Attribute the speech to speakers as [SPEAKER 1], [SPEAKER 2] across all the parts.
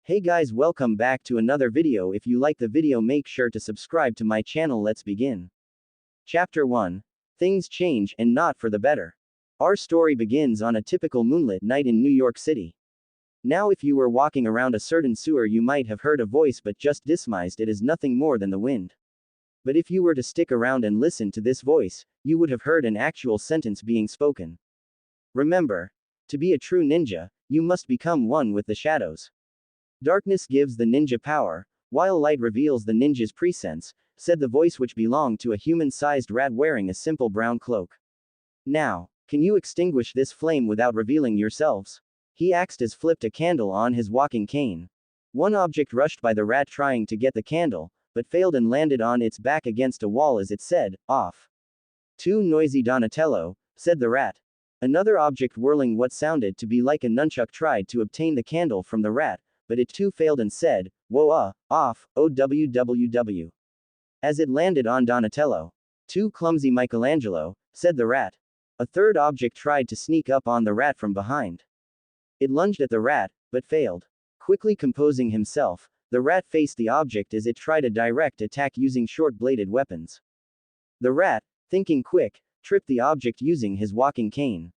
[SPEAKER 1] Hey guys, welcome back to another video. If you like the video, make sure to subscribe to my channel. Let's begin. Chapter 1. Things change, and not for the better. Our story begins on a typical moonlit night in New York City. Now, if you were walking around a certain sewer, you might have heard a voice but just dismissed it as nothing more than the wind. But if you were to stick around and listen to this voice, you would have heard an actual sentence being spoken. Remember, to be a true ninja, you must become one with the shadows. Darkness gives the ninja power, while light reveals the ninja's presence, said the voice, which belonged to a human-sized rat wearing a simple brown cloak. Now, can you extinguish this flame without revealing yourselves? He asked as flipped a candle on his walking cane. One object rushed by the rat trying to get the candle, but failed and landed on its back against a wall as it said, "Off." "Too noisy, Donatello," said the rat. Another object whirling what sounded to be like a nunchuck tried to obtain the candle from the rat, but it too failed and said, "Whoa, off, OWWW." As it landed on Donatello. "Too clumsy, Michelangelo," said the rat. A third object tried to sneak up on the rat from behind. It lunged at the rat, but failed. Quickly composing himself, the rat faced the object as it tried a direct attack using short-bladed weapons. The rat, thinking quick, tripped the object using his walking cane.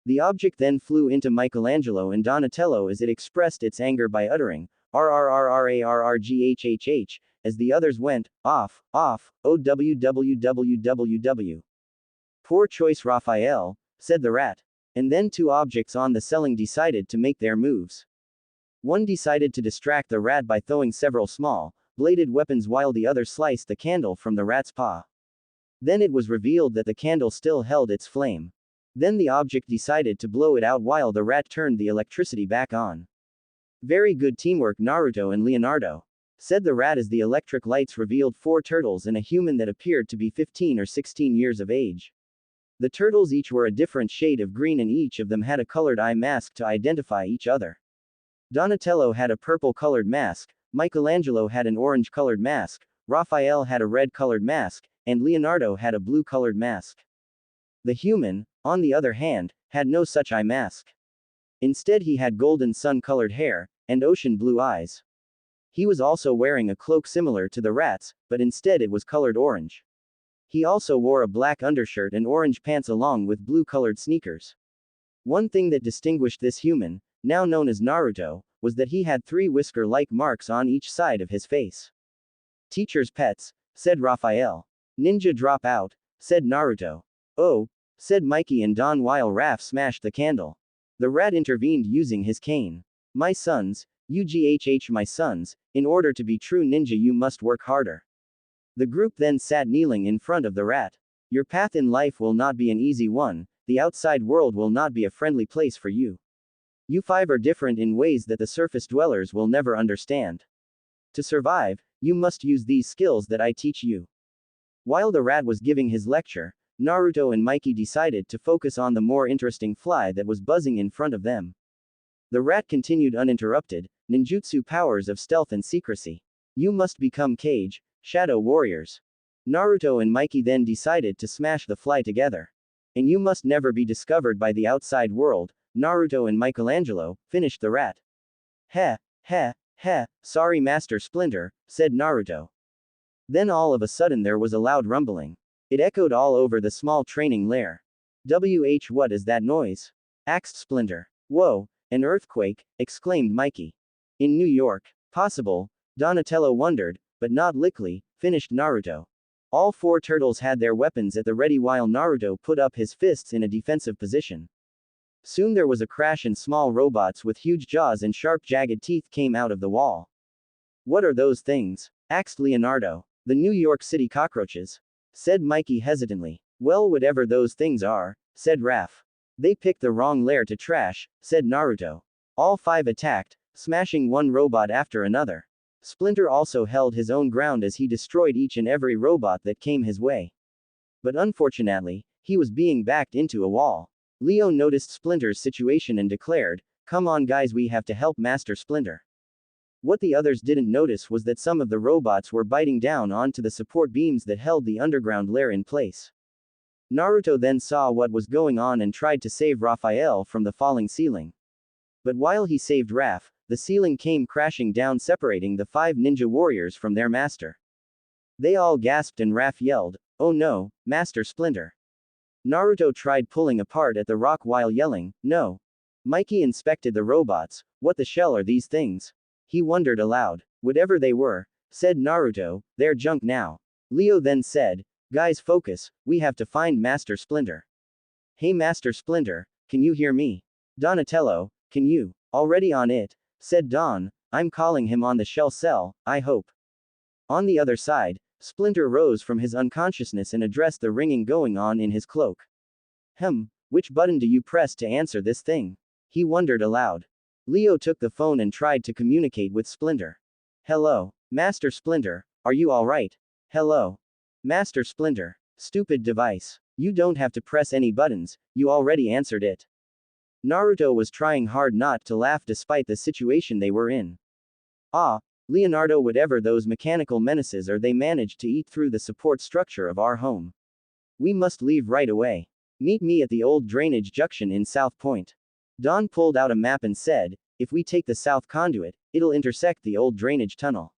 [SPEAKER 1] The object then flew into Michelangelo and Donatello as it expressed its anger by uttering, "RRRRARRGHHH," as the others went, "Off, OWWWWW." "Poor choice, Raphael," said the rat. And then two objects on the ceiling decided to make their moves. One decided to distract the rat by throwing several small, bladed weapons while the other sliced the candle from the rat's paw. Then it was revealed that the candle still held its flame. Then the object decided to blow it out while the rat turned the electricity back on. "Very good teamwork, Naruto and Leonardo," said the rat as the electric lights revealed four turtles and a human that appeared to be 15 or 16 years of age. The turtles each were a different shade of green and each of them had a colored eye mask to identify each other. Donatello had a purple-colored mask, Michelangelo had an orange-colored mask, Raphael had a red-colored mask, and Leonardo had a blue-colored mask. The human, on the other hand, had no such eye mask. Instead, he had golden sun-colored hair, and ocean blue eyes. He was also wearing a cloak similar to the rat's, but instead it was colored orange. He also wore a black undershirt and orange pants along with blue-colored sneakers. One thing that distinguished this human, now known as Naruto, was that he had 3 whisker-like marks on each side of his face. "Teacher's pets," said Raphael. "Ninja drop out," said Naruto. "Oh," said Mikey and Don while Raph smashed the candle. The rat intervened using his cane. "My sons, my sons, in order to be true ninja you must work harder." The group then sat kneeling in front of the rat. "Your path in life will not be an easy one, the outside world will not be a friendly place for you. You 5 are different in ways that the surface dwellers will never understand. To survive, you must use these skills that I teach you." While the rat was giving his lecture, Naruto and Mikey decided to focus on the more interesting fly that was buzzing in front of them. The rat continued uninterrupted, "Ninjutsu powers of stealth and secrecy. You must become Kage, shadow warriors." Naruto and Mikey then decided to smash the fly together. "And you must never be discovered by the outside world," Naruto and Michelangelo finished the rat. "Heh, heh, heh, sorry Master Splinter," said Naruto. Then all of a sudden there was a loud rumbling. It echoed all over the small training lair. What is that noise?" asked Splinter. "Whoa, an earthquake," exclaimed Mikey. "In New York. Possible," Donatello wondered, "but not likely," finished Naruto. All 4 turtles had their weapons at the ready while Naruto put up his fists in a defensive position. Soon there was a crash and small robots with huge jaws and sharp jagged teeth came out of the wall. "What are those things?" asked Leonardo. "The New York City cockroaches," said Mikey hesitantly. "Well, whatever those things are," said Raph. "They picked the wrong lair to trash," said Naruto. All 5 attacked, smashing one robot after another. Splinter also held his own ground as he destroyed each and every robot that came his way. But unfortunately, he was being backed into a wall. Leo noticed Splinter's situation and declared, "Come on guys, we have to help Master Splinter." What the others didn't notice was that some of the robots were biting down onto the support beams that held the underground lair in place. Naruto then saw what was going on and tried to save Raphael from the falling ceiling. But while he saved Raph, the ceiling came crashing down, separating the 5 ninja warriors from their master. They all gasped and Raph yelled, "Oh no, Master Splinter." Naruto tried pulling apart at the rock while yelling, "No." Mikey inspected the robots. "What the shell are these things?" He wondered aloud. "Whatever they were," said Naruto, "they're junk now." Leo then said, "Guys, focus, we have to find Master Splinter." "Hey Master Splinter, can you hear me?" "Donatello, can you?" "Already on it," said Don. "I'm calling him on the shell cell, I hope." On the other side, Splinter rose from his unconsciousness and addressed the ringing going on in his cloak. Which button do you press to answer this thing?" He wondered aloud. Leo took the phone and tried to communicate with Splinter. "Hello, Master Splinter, are you alright?" "Hello. Master Splinter. Stupid device. You don't have to press any buttons, you already answered it." Naruto was trying hard not to laugh despite the situation they were in. "Ah, Leonardo, whatever those mechanical menaces are, they managed to eat through the support structure of our home. We must leave right away. Meet me at the old drainage junction in South Point." Don pulled out a map and said, "If we take the south conduit, it'll intersect the old drainage tunnel."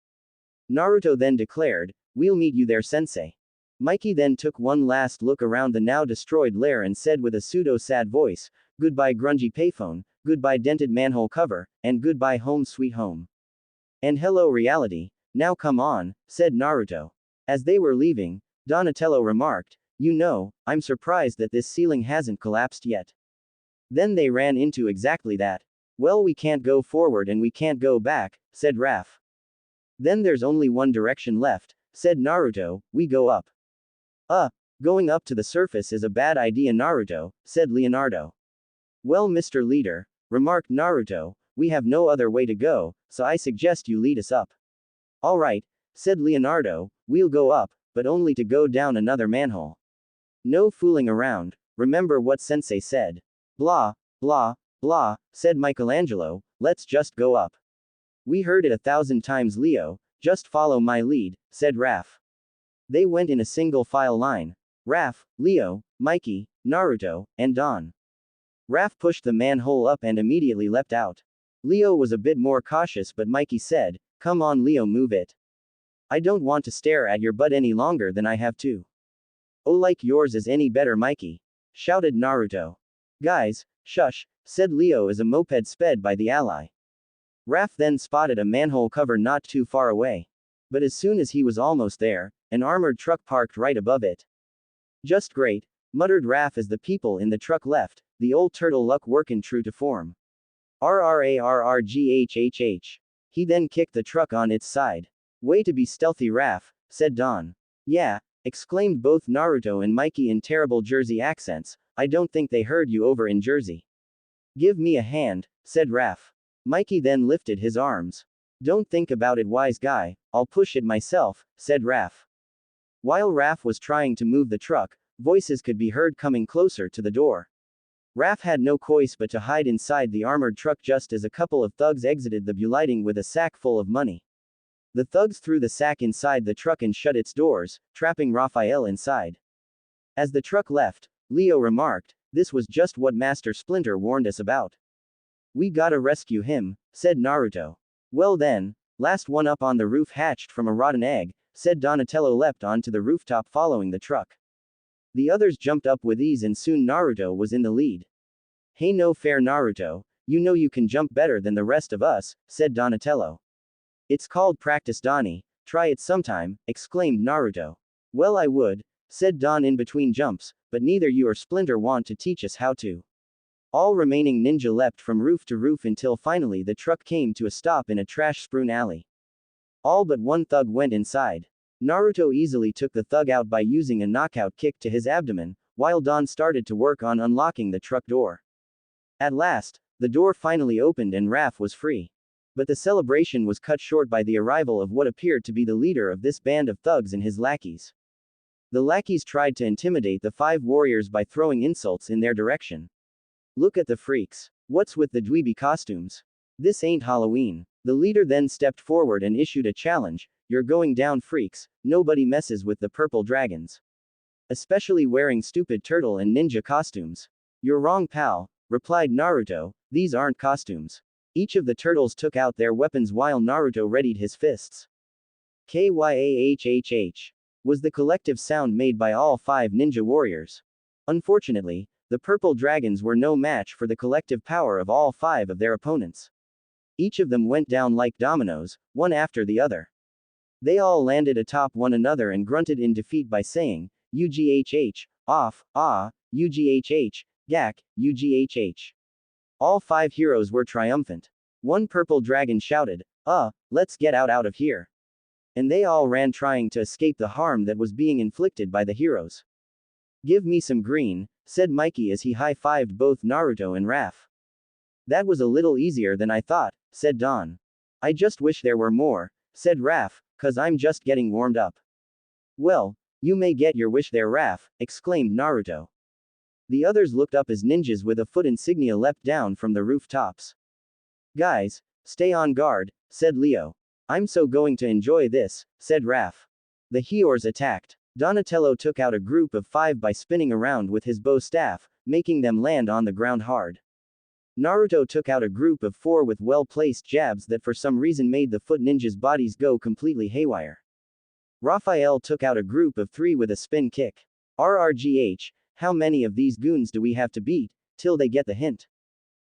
[SPEAKER 1] Naruto then declared, "We'll meet you there, sensei." Mikey then took one last look around the now destroyed lair and said with a pseudo-sad voice, "Goodbye grungy payphone, goodbye dented manhole cover, and goodbye home sweet home. And hello reality, now come on," said Naruto. As they were leaving, Donatello remarked, "You know, I'm surprised that this ceiling hasn't collapsed yet." Then they ran into exactly that. "Well, we can't go forward and we can't go back," said Raph. "Then there's only one direction left," said Naruto, "we go up." Going up to the surface is a bad idea, Naruto," said Leonardo. "Well, Mr. Leader," remarked Naruto, "we have no other way to go, so I suggest you lead us up." "Alright," said Leonardo, "we'll go up, but only to go down another manhole. No fooling around, remember what Sensei said." "Blah, blah, blah," said Michelangelo, "let's just go up." "We heard it 1,000 times, Leo, just follow my lead," said Raph. They went in a single file line. Raph, Leo, Mikey, Naruto, and Don. Raph pushed the manhole up and immediately leapt out. Leo was a bit more cautious, but Mikey said, "Come on Leo, move it. I don't want to stare at your butt any longer than I have to." "Oh, like yours is any better, Mikey," shouted Naruto. "Guys, shush," said Leo as a moped sped by the ally. Raph then spotted a manhole cover not too far away. But as soon as he was almost there, an armored truck parked right above it. "Just great," muttered Raph as the people in the truck left, the old turtle luck workin' true to form. RRARRGHHH. He then kicked the truck on its side. "Way to be stealthy, Raph," said Don. "Yeah," exclaimed both Naruto and Mikey in terrible Jersey accents, "I don't think they heard you over in Jersey." "Give me a hand," said Raph. Mikey then lifted his arms. "Don't think about it, wise guy, I'll push it myself," said Raph. While Raph was trying to move the truck, voices could be heard coming closer to the door. Raph had no choice but to hide inside the armored truck just as a couple of thugs exited the building with a sack full of money. The thugs threw the sack inside the truck and shut its doors, trapping Raphael inside. As the truck left, Leo remarked, "This was just what Master Splinter warned us about. We gotta rescue him," said Naruto. "Well then, last one up on the roof hatched from a rotten egg," said Donatello, leapt onto the rooftop following the truck. The others jumped up with ease and soon Naruto was in the lead. "Hey, no fair, Naruto, you know you can jump better than the rest of us," said Donatello. "It's called practice, Donnie, try it sometime," exclaimed Naruto. "Well, I would," said Don in between jumps, "but neither you or Splinter want to teach us how to." All remaining ninja leapt from roof to roof until finally the truck came to a stop in a trash-strewn alley. All but one thug went inside. Naruto easily took the thug out by using a knockout kick to his abdomen, while Don started to work on unlocking the truck door. At last, the door finally opened and Raph was free. But the celebration was cut short by the arrival of what appeared to be the leader of this band of thugs and his lackeys. The lackeys tried to intimidate the 5 warriors by throwing insults in their direction. "Look at the freaks. What's with the dweeby costumes? This ain't Halloween." The leader then stepped forward and issued a challenge, "You're going down, freaks, nobody messes with the purple dragons. Especially wearing stupid turtle and ninja costumes." "You're wrong, pal," replied Naruto, "these aren't costumes. Each of the turtles took out their weapons while Naruto readied his fists. Kyahhh was the collective sound made by all 5 ninja warriors. Unfortunately, the purple dragons were no match for the collective power of all 5 of their opponents. Each of them went down like dominoes, one after the other. They all landed atop one another and grunted in defeat by saying, UGHH, off, ah, UGHH, gak, UGHH. All 5 heroes were triumphant. One purple dragon shouted, let's get out of here. And they all ran trying to escape the harm that was being inflicted by the heroes. Give me some green, said Mikey as he high-fived both Naruto and Raph. That was a little easier than I thought, said Don. I just wish there were more, said Raph, 'cause I'm just getting warmed up. Well, you may get your wish there, Raph, exclaimed Naruto. The others looked up as ninjas with a foot insignia leapt down from the rooftops. Guys, stay on guard, said Leo. I'm so going to enjoy this, said Raph. The Heors attacked. Donatello took out a group of 5 by spinning around with his bow staff, making them land on the ground hard. Naruto took out a group of 4 with well-placed jabs that for some reason made the foot ninjas' bodies go completely haywire. Raphael took out a group of 3 with a spin kick. RRGH, how many of these goons do we have to beat, till they get the hint?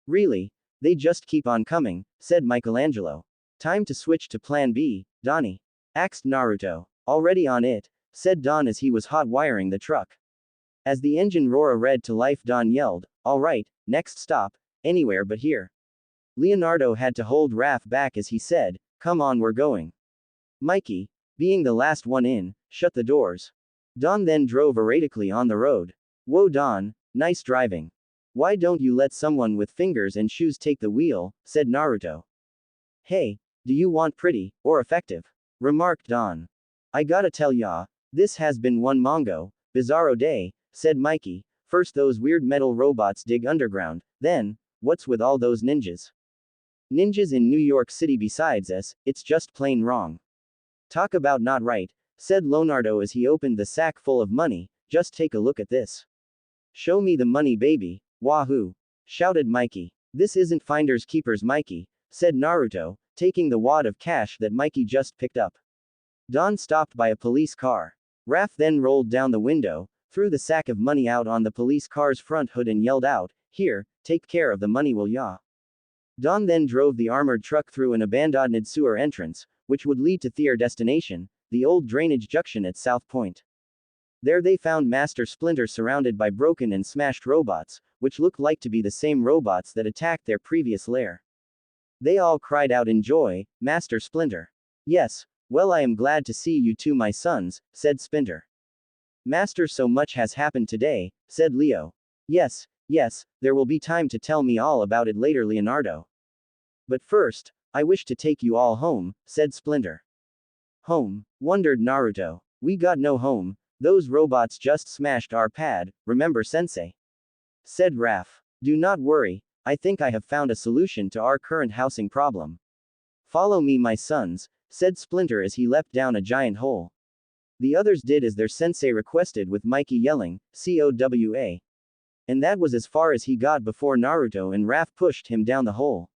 [SPEAKER 1] Really? They just keep on coming, said Michelangelo. Time to switch to plan B, Donnie. Axed Naruto. Already on it, said Don as he was hot wiring the truck. As the engine roared to life, Don yelled, alright, next stop, anywhere but here. Leonardo had to hold Raph back as he said, come on, we're going. Mikey, being the last one in, shut the doors. Don then drove erratically on the road. Whoa Don, nice driving. Why don't you let someone with fingers and shoes take the wheel, said Naruto. Hey, do you want pretty, or effective? Remarked Don. I gotta tell ya, this has been one bizarro day, said Mikey. First those weird metal robots dig underground, then, what's with all those ninjas? Ninjas in New York City besides us, it's just plain wrong. Talk about not right, said Leonardo as he opened the sack full of money, just take a look at this. Show me the money baby, wahoo! Shouted Mikey. This isn't finders keepers Mikey, said Naruto, taking the wad of cash that Mikey just picked up. Don stopped by a police car. Raph then rolled down the window, threw the sack of money out on the police car's front hood and yelled out, here, take care of the money will ya? Don then drove the armored truck through an abandoned sewer entrance, which would lead to their destination, the old drainage junction at South Point. There they found Master Splinter surrounded by broken and smashed robots, which looked like to be the same robots that attacked their previous lair. They all cried out in joy, Master Splinter. Yes, well I am glad to see you two my sons, said Splinter. Master, so much has happened today, said Leo. Yes, there will be time to tell me all about it later, Leonardo. But first, I wish to take you all home, said Splinter. Home? Wondered Naruto. We got no home, those robots just smashed our pad, remember sensei? Said Raph. Do not worry, I think I have found a solution to our current housing problem. Follow me my sons, said Splinter as he leapt down a giant hole. The others did as their sensei requested with Mikey yelling, COWA. And that was as far as he got before Naruto and Raph pushed him down the hole.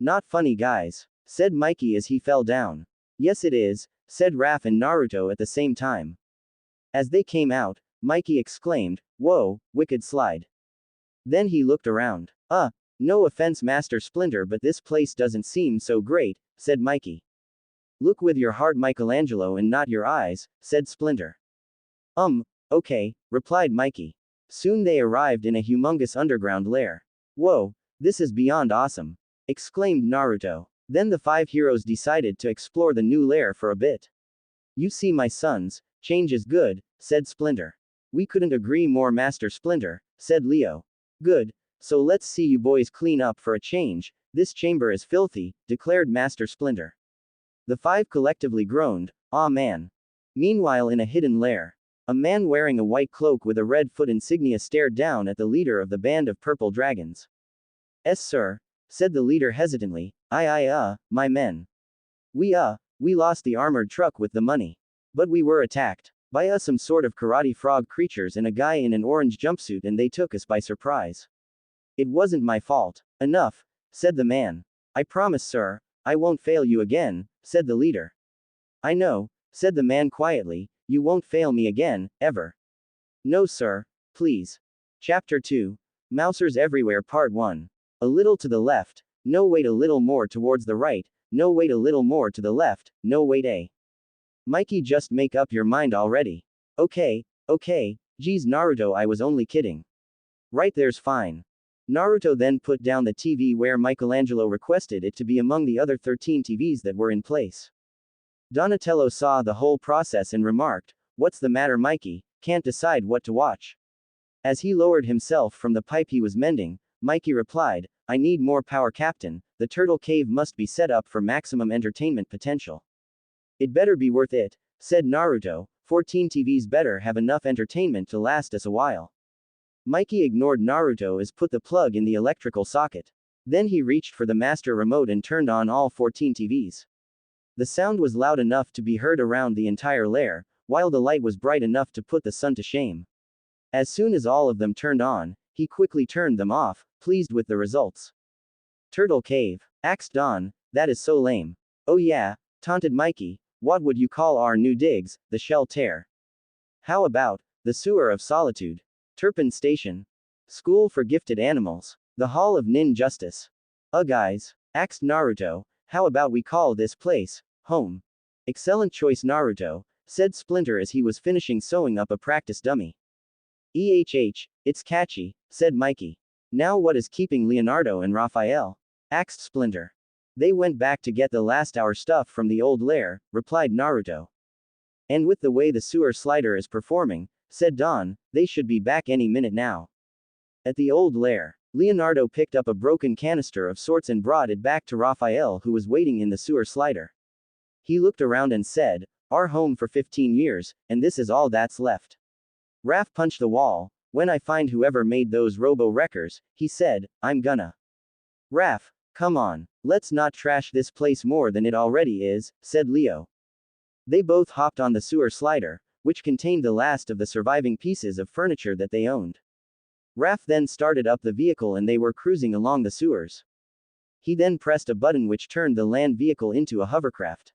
[SPEAKER 1] Not funny guys, said Mikey as he fell down. Yes it is, said Raph and Naruto at the same time. As they came out, Mikey exclaimed, whoa, wicked slide. Then he looked around. No offense Master Splinter but this place doesn't seem so great, said Mikey. Look with your heart Michelangelo and not your eyes, said Splinter. Okay, replied Mikey. Soon they arrived in a humongous underground lair. Whoa, this is beyond awesome, exclaimed Naruto. Then the 5 heroes decided to explore the new lair for a bit. You see my sons, change is good, said Splinter. We couldn't agree more Master Splinter, said Leo. Good, so let's see you boys clean up for a change, this chamber is filthy, declared Master Splinter. The 5 collectively groaned, aw man. Meanwhile in a hidden lair, a man wearing a white cloak with a red foot insignia stared down at the leader of the band of purple dragons. Sir, said the leader hesitantly, my men. We lost the armored truck with the money. But we were attacked by some sort of karate frog creatures and a guy in an orange jumpsuit and they took us by surprise. It wasn't my fault. Enough, said the man. I promise, sir, I won't fail you again, said the leader. I know, said the man quietly, you won't fail me again, ever. No, sir, please. Chapter 2. Mousers Everywhere Part 1. A little to the left, no wait a little more towards the right, no wait a little more to the left, no wait a. Mikey, just make up your mind already. Okay, geez Naruto, I was only kidding. Right, there's fine. Naruto then put down the TV where Michelangelo requested it to be among the other 13 TVs that were in place. Donatello saw the whole process and remarked, "What's the matter, Mikey? Can't decide what to watch?" As he lowered himself from the pipe he was mending, Mikey replied, "I need more power, Captain. The turtle cave must be set up for maximum entertainment potential." "It better be worth it," said Naruto. 14 TVs better have enough entertainment to last us a while. Mikey ignored Naruto as put the plug in the electrical socket. Then he reached for the master remote and turned on all 14 TVs. The sound was loud enough to be heard around the entire lair, while the light was bright enough to put the sun to shame. As soon as all of them turned on, he quickly turned them off, pleased with the results. "Turtle Cave," axed Don, "that is so lame." "Oh yeah," taunted Mikey, "what would you call our new digs, the Shell Tear? How about the Sewer of Solitude? Turpin Station? School for Gifted Animals? The Hall of Nin Justice?" Guys," axed Naruto, "how about we call this place home?" "Excellent choice, Naruto," said Splinter as he was finishing sewing up a practice dummy. It's catchy," said Mikey. "Now what is keeping Leonardo and Raphael?" axed Splinter. "They went back to get the last hour stuff from the old lair," replied Naruto. "And with the way the sewer slider is performing," said Don, "they should be back any minute now." At the old lair, Leonardo picked up a broken canister of sorts and brought it back to Raphael, who was waiting in the sewer slider. He looked around and said, "Our home for 15 years, and this is all that's left." Raph punched the wall. "When I find whoever made those robo-wreckers," he said, "I'm gonna." "Raph, come on, let's not trash this place more than it already is," said Leo. They both hopped on the sewer slider, which contained the last of the surviving pieces of furniture that they owned. Raph then started up the vehicle and they were cruising along the sewers. He then pressed a button which turned the land vehicle into a hovercraft.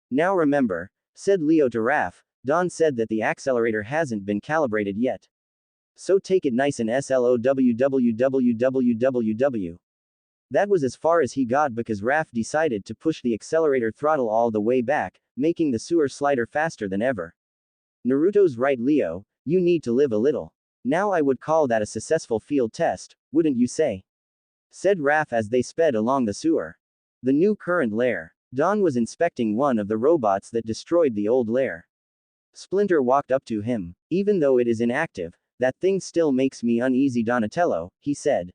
[SPEAKER 1] "Now remember," said Leo to Raph, "Don said that the accelerator hasn't been calibrated yet. So take it nice and slow. That was as far as he got because Raph decided to push the accelerator throttle all the way back, making the sewer slider faster than ever. "Naruto's right, Leo, you need to live a little. Now I would call that a successful field test, wouldn't you say?" said Raph as they sped along the sewer. The new current lair. Don was inspecting one of the robots that destroyed the old lair. Splinter walked up to him. "Even though it is inactive, that thing still makes me uneasy, Donatello," he said.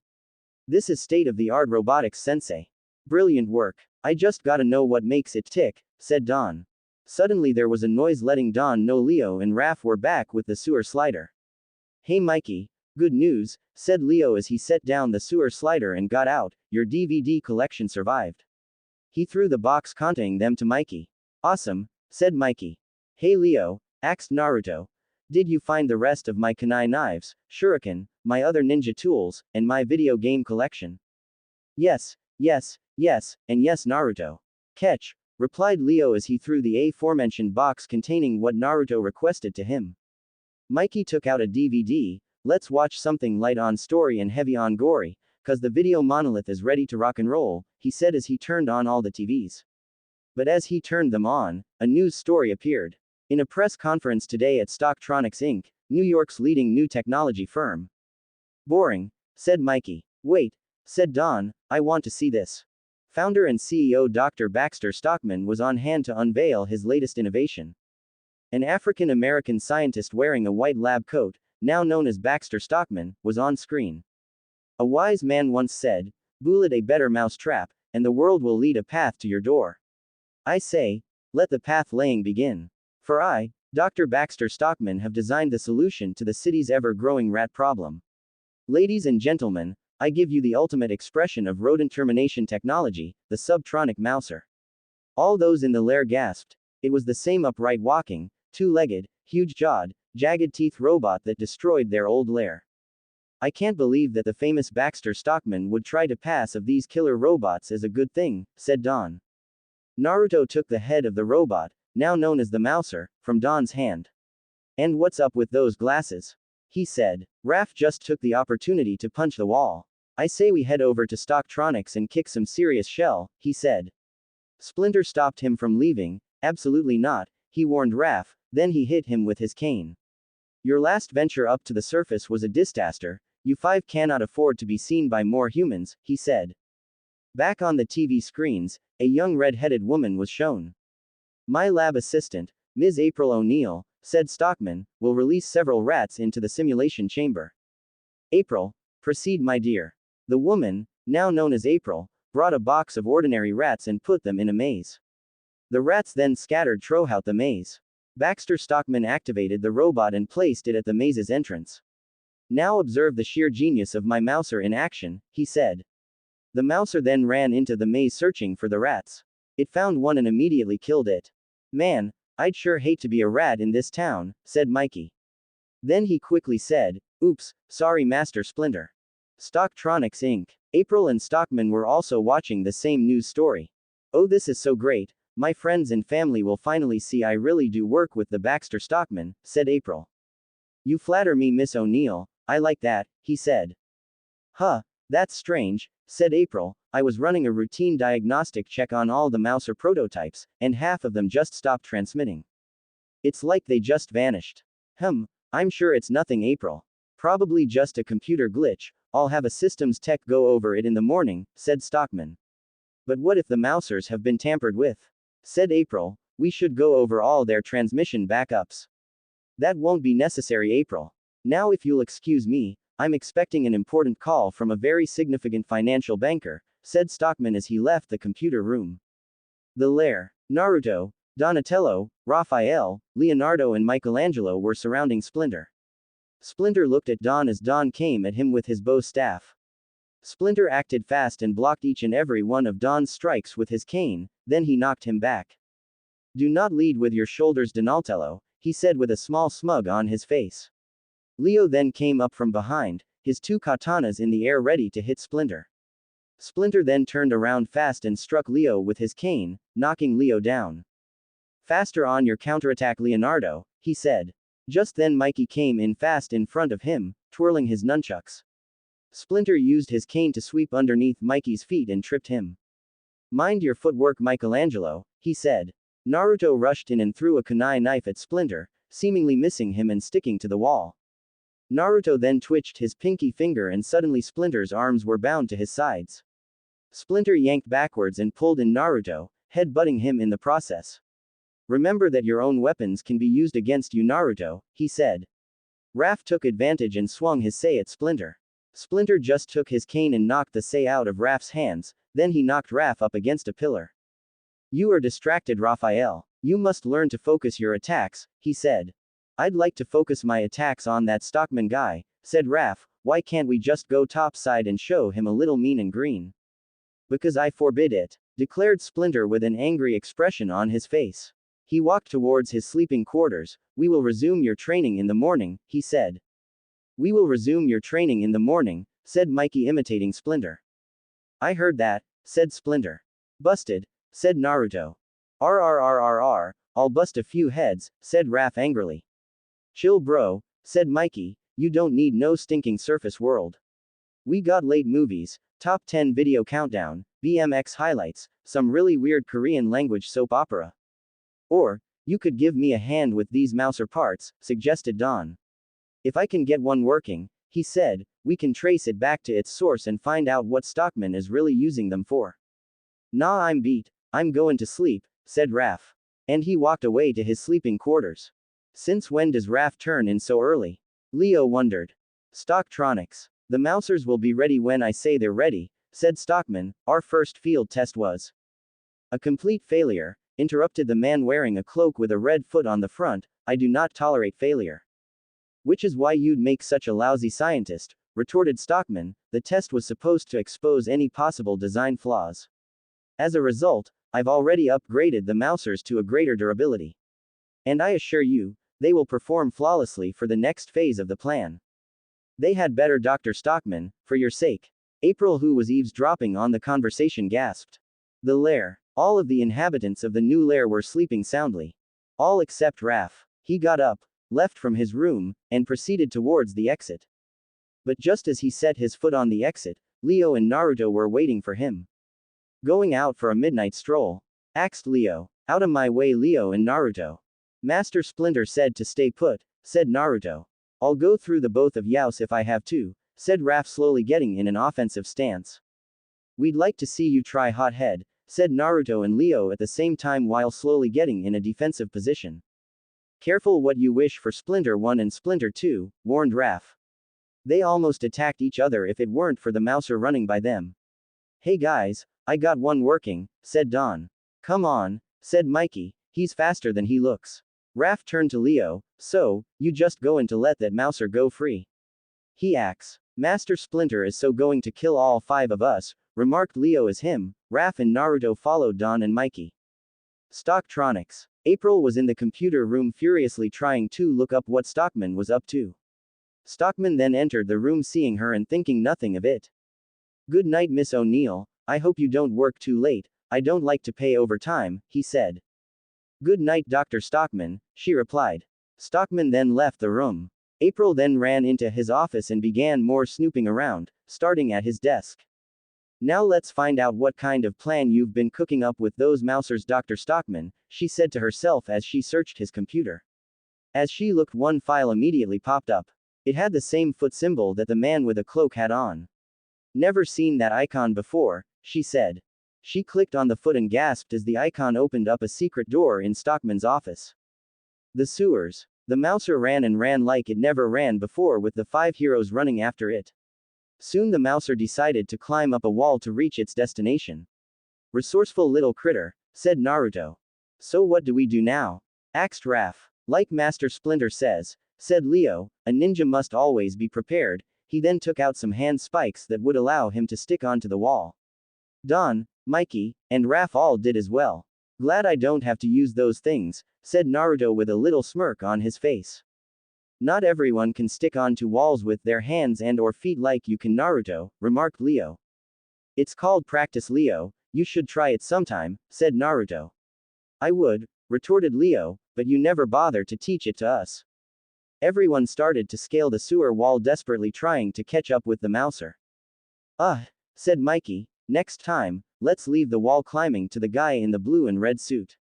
[SPEAKER 1] "This is state-of-the-art robotics, Sensei. Brilliant work. I just gotta know what makes it tick," said Don. Suddenly there was a noise letting Don know Leo and Raph were back with the sewer slider. "Hey Mikey, good news," said Leo as he set down the sewer slider and got out, "your DVD collection survived." He threw the box containing them to Mikey. "Awesome," said Mikey. "Hey Leo," asked Naruto, "did you find the rest of my kunai knives, shuriken, my other ninja tools, and my video game collection?" Yes, and yes, Naruto." "Catch," replied Leo as he threw the aforementioned box containing what Naruto requested to him. Mikey took out a DVD. "Let's watch something light on story and heavy on gory, cause the video monolith is ready to rock and roll," he said as he turned on all the TVs. But as he turned them on, a news story appeared. In a press conference today at Stocktronics Inc., New York's leading new technology firm. "Boring," said Mikey. "Wait," said Don, "I want to see this." Founder and CEO Dr. Baxter Stockman was on hand to unveil his latest innovation. An African-American scientist wearing a white lab coat, now known as Baxter Stockman, was on screen. A wise man once said, "Build a better mousetrap, and the world will lead a path to your door. I say, let the path laying begin. For I, Dr. Baxter Stockman, have designed the solution to the city's ever-growing rat problem. Ladies and gentlemen, I give you the ultimate expression of rodent termination technology, the subtronic mouser." All those in the lair gasped. It was the same upright walking, two-legged, huge-jawed, jagged-teeth robot that destroyed their old lair. I can't believe that the famous Baxter Stockman would try to pass of these killer robots as a good thing, said Don. Naruto took the head of the robot, now known as the Mouser, from Don's hand. And what's up with those glasses? He said. Raph just took the opportunity to punch the wall. I say we head over to Stocktronics and kick some serious shell, he said. Splinter stopped him from leaving. Absolutely not, he warned Raph, then he hit him with his cane. Your last venture up to the surface was a disaster, you five cannot afford to be seen by more humans, he said. Back on the TV screens, a young red-headed woman was shown. My lab assistant, Ms. April O'Neil, said Stockman, will release several rats into the simulation chamber. April, proceed my dear. The woman, now known as April, brought a box of ordinary rats and put them in a maze. The rats then scattered throughout the maze. Baxter Stockman activated the robot and placed it at the maze's entrance. Now observe the sheer genius of my Mouser in action, he said. The Mouser then ran into the maze searching for the rats. It found one and immediately killed it. Man, I'd sure hate to be a rat in this town, said Mikey. Then he quickly said, oops, sorry Master Splinter. Stocktronics Inc. April and Stockman were also watching the same news story. Oh, this is so great, my friends and family will finally see I really do work with the Baxter Stockman, said April. You flatter me, Miss O'Neil, I like that, he said. Huh, that's strange, said April, I was running a routine diagnostic check on all the Mouser prototypes, and half of them just stopped transmitting. It's like they just vanished. I'm sure it's nothing, April. Probably just a computer glitch, I'll have a systems tech go over it in the morning, said Stockman. But what if the Mousers have been tampered with? Said April, we should go over all their transmission backups. That won't be necessary, April. Now if you'll excuse me, I'm expecting an important call from a very significant financial banker, said Stockman as he left the computer room. The lair. Naruto, Donatello, Raphael, Leonardo and Michelangelo were surrounding Splinter. Splinter looked at Don as Don came at him with his bow staff. Splinter acted fast and blocked each and every one of Don's strikes with his cane, then he knocked him back. Do not lead with your shoulders, Donatello, he said with a small smug on his face. Leo then came up from behind, his two katanas in the air ready to hit Splinter. Splinter then turned around fast and struck Leo with his cane, knocking Leo down. Faster on your counterattack, Leonardo, he said. Just then Mikey came in fast in front of him, twirling his nunchucks. Splinter used his cane to sweep underneath Mikey's feet and tripped him. Mind your footwork, Michelangelo, he said. Naruto rushed in and threw a kunai knife at Splinter, seemingly missing him and sticking to the wall. Naruto then twitched his pinky finger and suddenly Splinter's arms were bound to his sides. Splinter yanked backwards and pulled in Naruto, head-butting him in the process. Remember that your own weapons can be used against you, Naruto, he said. Raph took advantage and swung his sei at Splinter. Splinter just took his cane and knocked the sei out of Raph's hands, then he knocked Raph up against a pillar. You are distracted, Raphael. You must learn to focus your attacks, he said. I'd like to focus my attacks on that Stockman guy, said Raph, why can't we just go topside and show him a little mean and green? Because I forbid it, declared Splinter with an angry expression on his face. He walked towards his sleeping quarters. We will resume your training in the morning, he said. We will resume your training in the morning, said Mikey imitating Splinter. I heard that, said Splinter. Busted, said Naruto. RRRRR, I'll bust a few heads, said Raph angrily. Chill bro, said Mikey, you don't need no stinking surface world. We got late movies, top 10 video countdown, BMX highlights, some really weird Korean language soap opera. Or, you could give me a hand with these Mouser parts, suggested Don. If I can get one working, he said, we can trace it back to its source and find out what Stockman is really using them for. Nah, I'm beat, I'm going to sleep, said Raph. And he walked away to his sleeping quarters. Since when does Raph turn in so early? Leo wondered. Stocktronics. The Mousers will be ready when I say they're ready, said Stockman. Our first field test was a complete failure, interrupted the man wearing a cloak with a red foot on the front. I do not tolerate failure. Which is why you'd make such a lousy scientist, retorted Stockman. The test was supposed to expose any possible design flaws. As a result, I've already upgraded the Mousers to a greater durability. And I assure you, they will perform flawlessly for the next phase of the plan. They had better, Dr. Stockman, for your sake. April, who was eavesdropping on the conversation, gasped. The lair. All of the inhabitants of the new lair were sleeping soundly. All except Raph. He got up, left from his room, and proceeded towards the exit. But just as he set his foot on the exit, Leo and Naruto were waiting for him. Going out for a midnight stroll? Asked Leo. Out of my way, Leo and Naruto. Master Splinter said to stay put, said Naruto. I'll go through the both of youse if I have to, said Raph, slowly getting in an offensive stance. We'd like to see you try, hothead, said Naruto and Leo at the same time while slowly getting in a defensive position. Careful what you wish for, Splinter 1 and Splinter 2, warned Raph. They almost attacked each other if it weren't for the Mouser running by them. Hey guys, I got one working, said Don. Come on, said Mikey, he's faster than he looks. Raph turned to Leo. So, you just going to let that Mouser go free? He acts. Master Splinter is so going to kill all 5 of us, remarked Leo as him. Raph and Naruto followed Don and Mikey. Stocktronics. April was in the computer room furiously trying to look up what Stockman was up to. Stockman then entered the room, seeing her and thinking nothing of it. Good night, Miss O'Neill, I hope you don't work too late, I don't like to pay overtime, he said. Good night, Dr. Stockman, she replied. Stockman then left the room. April then ran into his office and began more snooping around, starting at his desk. Now let's find out what kind of plan you've been cooking up with those Mousers, Dr. Stockman, she said to herself as she searched his computer. As she looked, one file immediately popped up. It had the same foot symbol that the man with a cloak had on. Never seen that icon before, she said. She clicked on the foot and gasped as the icon opened up a secret door in Stockman's office. The sewers. The Mouser ran and ran like it never ran before, with the 5 heroes running after it. Soon the Mouser decided to climb up a wall to reach its destination. Resourceful little critter, said Naruto. So what do we do now? Asked Raph. Like Master Splinter says, said Leo, a ninja must always be prepared. He then took out some hand spikes that would allow him to stick onto the wall. Don, Mikey, and Raph all did as well. Glad I don't have to use those things, said Naruto with a little smirk on his face. Not everyone can stick onto walls with their hands and or feet like you can, Naruto, remarked Leo. It's called practice, Leo, you should try it sometime, said Naruto. I would, retorted Leo, but you never bother to teach it to us. Everyone started to scale the sewer wall, desperately trying to catch up with the Mouser. Said Mikey, next time, let's leave the wall climbing to the guy in the blue and red suit.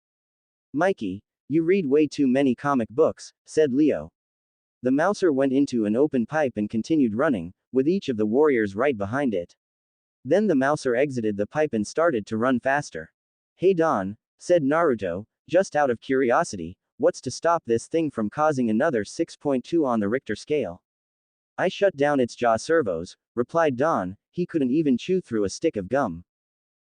[SPEAKER 1] Mikey, you read way too many comic books, said Leo. The Mouser went into an open pipe and continued running, with each of the warriors right behind it. Then the Mouser exited the pipe and started to run faster. Hey Don, said Naruto, just out of curiosity, what's to stop this thing from causing another 6.2 on the Richter scale? I shut down its jaw servos, replied Don. He couldn't even chew through a stick of gum.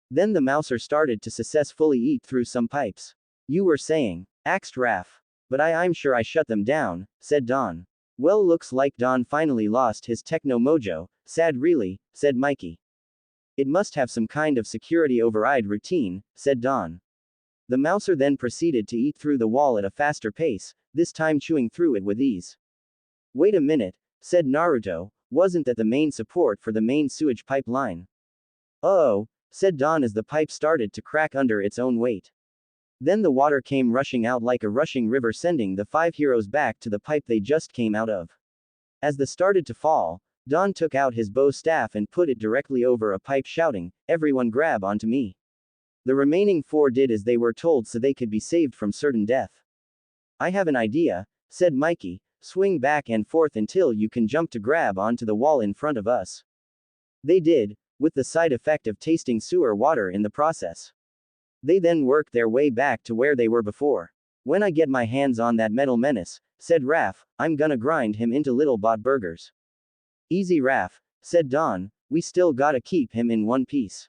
[SPEAKER 1] Then the Mouser started to successfully eat through some pipes. You were saying? Asked Raph. But I'm sure I shut them down, said Don. Well, looks like Don finally lost his techno mojo, sad really, said Mikey. It must have some kind of security override routine, said Don. The Mouser then proceeded to eat through the wall at a faster pace, this time chewing through it with ease. Wait a minute, said Naruto, wasn't that the main support for the main sewage pipeline? Oh, said Don as the pipe started to crack under its own weight. Then the water came rushing out like a rushing river, sending the 5 heroes back to the pipe they just came out of. As the started to fall, Don took out his bow staff and put it directly over a pipe, shouting, "Everyone grab onto me." The remaining 4 did as they were told so they could be saved from certain death. I have an idea, said Mikey, swing back and forth until you can jump to grab onto the wall in front of us. They did, with the side effect of tasting sewer water in the process. They then worked their way back to where they were before. When I get my hands on that metal menace, said Raph, I'm gonna grind him into little bot burgers. Easy Raph, said Don, we still gotta keep him in one piece.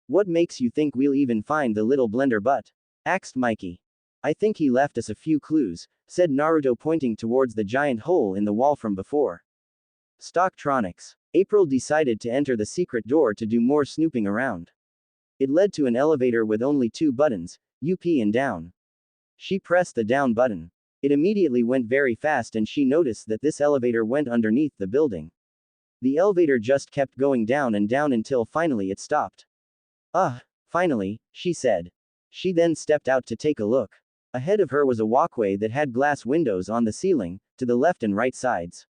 [SPEAKER 1] What makes you think we'll even find the little blender butt? Asked Mikey. I think he left us a few clues, said Naruto, pointing towards the giant hole in the wall from before. Stocktronics. April decided to enter the secret door to do more snooping around. It led to an elevator with only 2 buttons, up and down. She pressed the down button. It immediately went very fast and she noticed that this elevator went underneath the building. The elevator just kept going down and down until finally it stopped. Finally, she said. She then stepped out to take a look. Ahead of her was a walkway that had glass windows on the ceiling, to the left and right sides.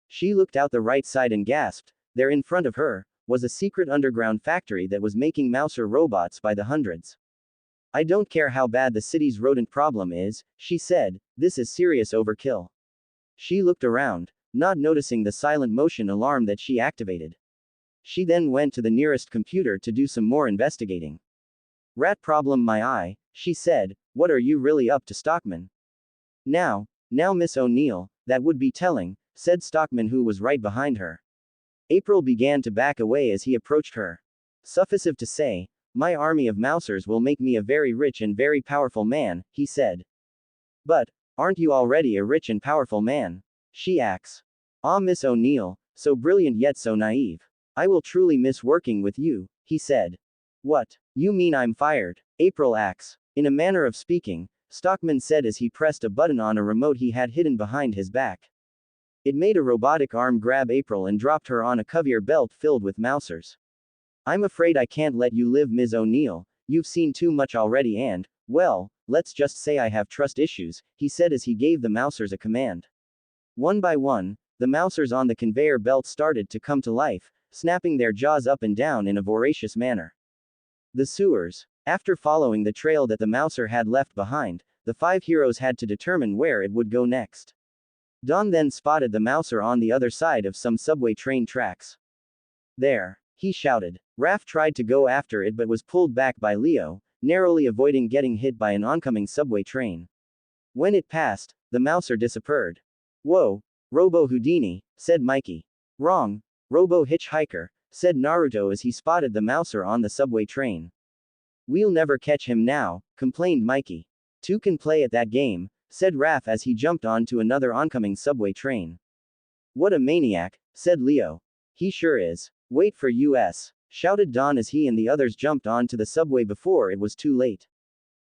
[SPEAKER 1] She looked out the right side and gasped. There in front of her was a secret underground factory that was making Mouser robots by the hundreds. I don't care how bad the city's rodent problem is, she said, this is serious overkill. She looked around, not noticing the silent motion alarm that she activated. She then went to the nearest computer to do some more investigating. Rat problem my eye, she said, what are you really up to, Stockman? Now, Miss O'Neill, that would be telling, said Stockman, who was right behind her. April began to back away as he approached her. Suffice to say, my army of Mousers will make me a very rich and very powerful man, he said. But, aren't you already a rich and powerful man? She asks. Ah, Miss O'Neill, so brilliant yet so naive. I will truly miss working with you, he said. What? You mean I'm fired? April asks. In a manner of speaking, Stockman said as he pressed a button on a remote he had hidden behind his back. It made a robotic arm grab April and dropped her on a conveyor belt filled with Mousers. I'm afraid I can't let you live, Ms. O'Neill, you've seen too much already and, well, let's just say I have trust issues, he said as he gave the Mousers a command. One by one, the Mousers on the conveyor belt started to come to life, snapping their jaws up and down in a voracious manner. The sewers. After following the trail that the Mouser had left behind, the 5 heroes had to determine where it would go next. Don then spotted the Mouser on the other side of some subway train tracks. There, he shouted. Raph tried to go after it but was pulled back by Leo, narrowly avoiding getting hit by an oncoming subway train. When it passed, the Mouser disappeared. Whoa, Robo Houdini, said Mikey. Wrong, Robo Hitchhiker, said Naruto as he spotted the Mouser on the subway train. We'll never catch him now, complained Mikey. Two can play at that game, said Raph as he jumped onto another oncoming subway train. What a maniac, said Leo. He sure is. Wait for us, shouted Don as he and the others jumped onto the subway before it was too late.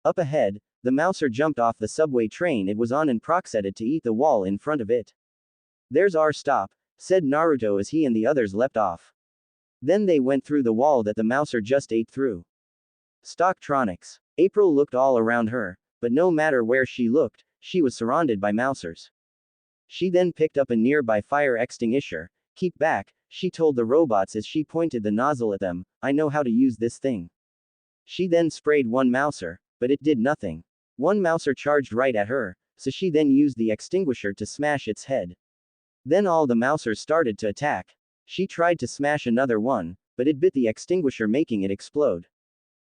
[SPEAKER 1] Up ahead, the Mouser jumped off the subway train it was on and proceeded to eat the wall in front of it. There's our stop, said Naruto as he and the others leapt off. Then they went through the wall that the Mouser just ate through. Stocktronics. April looked all around her, but no matter where she looked, she was surrounded by Mousers. She then picked up a nearby fire extinguisher. Keep back, she told the robots as she pointed the nozzle at them, I know how to use this thing. She then sprayed one Mouser, but it did nothing. One Mouser charged right at her, so she then used the extinguisher to smash its head. Then all the Mousers started to attack. She tried to smash another one, but it bit the extinguisher making it explode.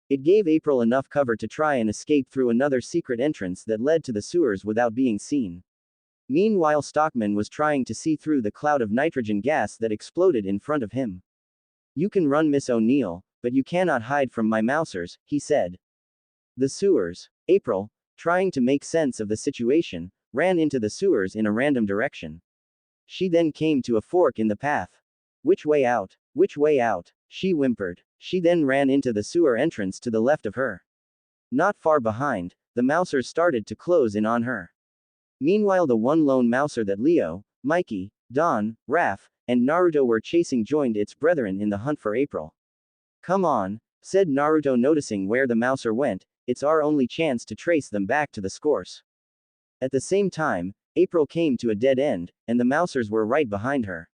[SPEAKER 1] It gave April enough cover to try and escape through another secret entrance that led to the sewers without being seen. Meanwhile, Stockman was trying to see through the cloud of nitrogen gas that exploded in front of him. You can run, Miss O'Neill, but you cannot hide from my Mousers, he said. The sewers. April, trying to make sense of the situation, ran into the sewers in a random direction. She then came to a fork in the path. Which way out? Which way out? She whimpered. She then ran into the sewer entrance to the left of her. Not far behind, the Mousers started to close in on her. Meanwhile, the one lone Mouser that Leo, Mikey, Don, Raph, and Naruto were chasing joined its brethren in the hunt for April. Come on, said Naruto, noticing where the Mouser went, it's our only chance to trace them back to the source. At the same time, April came to a dead end, and the Mousers were right behind her.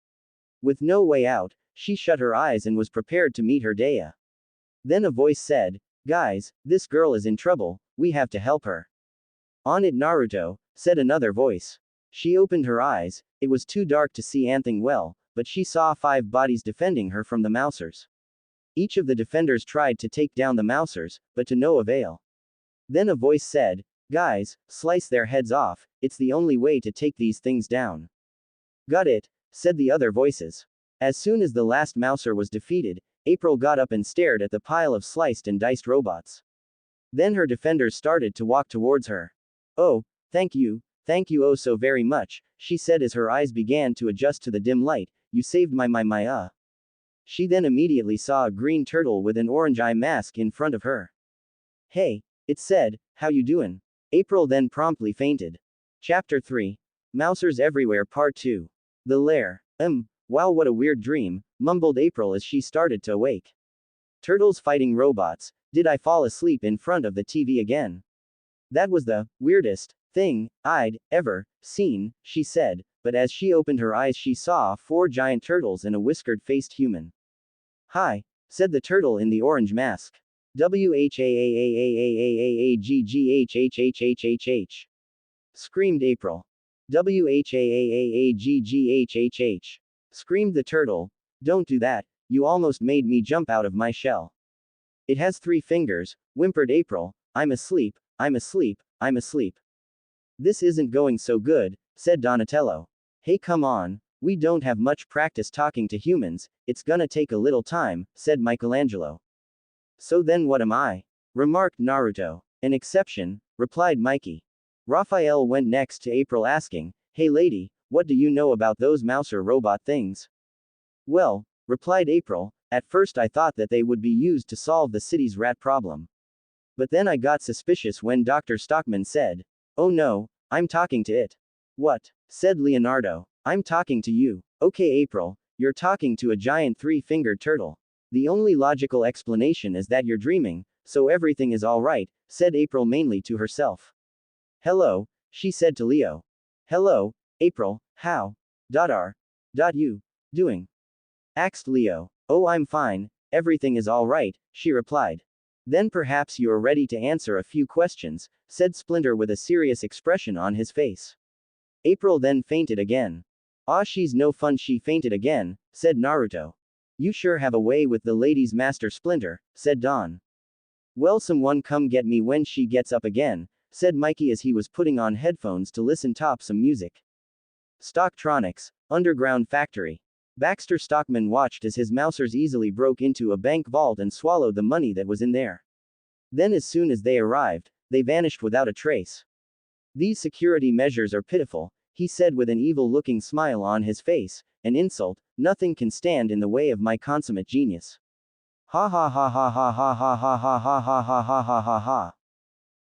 [SPEAKER 1] With no way out, she shut her eyes and was prepared to meet her Dea. Then a voice said, Guys, this girl is in trouble, we have to help her. On it, Naruto, said another voice. She opened her eyes, it was too dark to see anything well, but she saw 5 bodies defending her from the Mousers. Each of the defenders tried to take down the Mousers, but to no avail. Then a voice said, Guys, slice their heads off, it's the only way to take these things down. Got it, said the other voices. As soon as the last Mouser was defeated, April got up and stared at the pile of sliced and diced robots. Then her defenders started to walk towards her. Oh, thank you oh so very much, she said as her eyes began to adjust to the dim light, you saved my. She then immediately saw a green turtle with an orange eye mask in front of her. Hey, it said, how you doin'? April then promptly fainted. Chapter 3. Mousers Everywhere Part 2. The Lair. Wow, what a weird dream, mumbled April as she started to awake. Turtles fighting robots. Did I fall asleep in front of the TV again? That was the weirdest thing I'd ever seen, she said, but as she opened her eyes, she saw 4 giant turtles and a whiskered faced human. Hi, said the turtle in the orange mask. WHAAAAAAAGGHHHHHH. Screamed April. WHAAAAAGGHHH. Screamed the turtle. Don't do that, you almost made me jump out of my shell. It has 3 fingers, whimpered April. I'm asleep, I'm asleep, I'm asleep. This isn't going so good, said Donatello. Hey, come on, we don't have much practice talking to humans, it's gonna take a little time, said Michelangelo. So then what am I? Remarked Naruto. An exception, replied Mikey. Raphael went next to April asking, Hey lady, what do you know about those Mouser robot things? Well, replied April, at first I thought that they would be used to solve the city's rat problem. But then I got suspicious when Dr. Stockman said, Oh no, I'm talking to it. What? Said Leonardo. I'm talking to you. Okay, April, you're talking to a giant 3-fingered turtle. The only logical explanation is that you're dreaming, so everything is alright, said April mainly to herself. Hello, she said to Leo. Hello, April, how? Are you doing? Asked Leo. Oh, I'm fine, everything is alright, she replied. Then perhaps you are ready to answer a few questions, said Splinter with a serious expression on his face. April then fainted again. Ah, she's no fun, she fainted again, said Naruto. You sure have a way with the ladies, Master Splinter, said Dawn. Well, someone come get me when she gets up again, said Mikey as he was putting on headphones to listen to some music. Stocktronics, Underground Factory. Baxter Stockman watched as his Mousers easily broke into a bank vault and swallowed the money that was in there. Then as soon as they arrived, they vanished without a trace. These security measures are pitiful, he said with an evil-looking smile on his face. An insult, nothing can stand in the way of my consummate genius. Ha ha ha ha ha ha ha ha ha ha ha ha ha ha ha ha.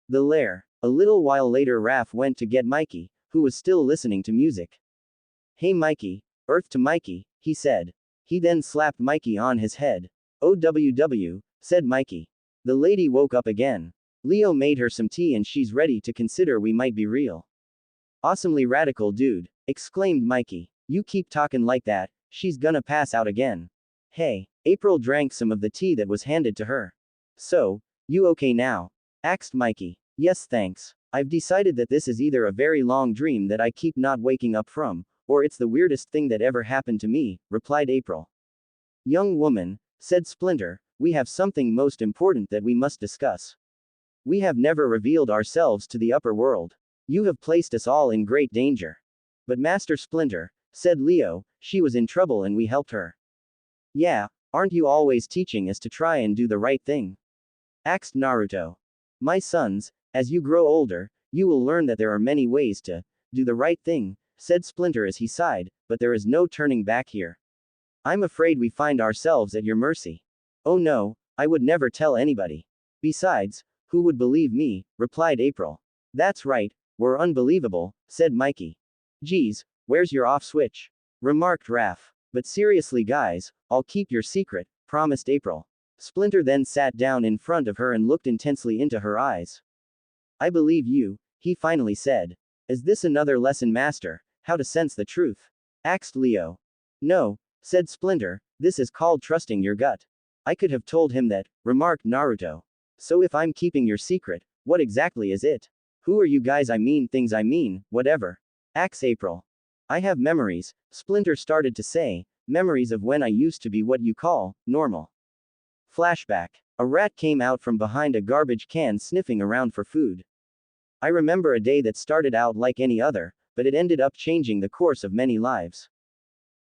[SPEAKER 1] The lair. A little while later Raph went to get Mikey, who was still listening to music. Hey Mikey, Earth to Mikey, he said. He then slapped Mikey on his head. OWW, said Mikey. The lady woke up again. Leo made her some tea and she's ready to consider we might be real. Awesomely radical dude, exclaimed Mikey. You keep talking like that, she's gonna pass out again. Hey, April drank some of the tea that was handed to her. So, you okay now? Asked Mikey. Yes, thanks. I've decided that this is either a very long dream that I keep not waking up from, or it's the weirdest thing that ever happened to me, replied April. Young woman, said Splinter, we have something most important that we must discuss. We have never revealed ourselves to the upper world. You have placed us all in great danger. But Master Splinter, said Leo, she was in trouble and we helped her. Yeah, aren't you always teaching us to try and do the right thing? Asked Naruto. My sons, as you grow older, you will learn that there are many ways to do the right thing, said Splinter as he sighed, but there is no turning back here. I'm afraid we find ourselves at your mercy. Oh no, I would never tell anybody. Besides, who would believe me, replied April. That's right, we're unbelievable, said Mikey. Geez, where's your off switch? Remarked Raph. But seriously guys, I'll keep your secret, promised April. Splinter then sat down in front of her and looked intensely into her eyes. I believe you, he finally said. Is this another lesson, Master, how to sense the truth? Asked Leo. No, said Splinter, this is called trusting your gut. I could have told him that, remarked Naruto. So if I'm keeping your secret, what exactly is it? Who are you guys? I mean things I mean, whatever. Axe April. I have memories, Splinter started to say, memories of when I used to be what you call, normal. Flashback. A rat came out from behind a garbage can sniffing around for food. I remember a day that started out like any other, but it ended up changing the course of many lives.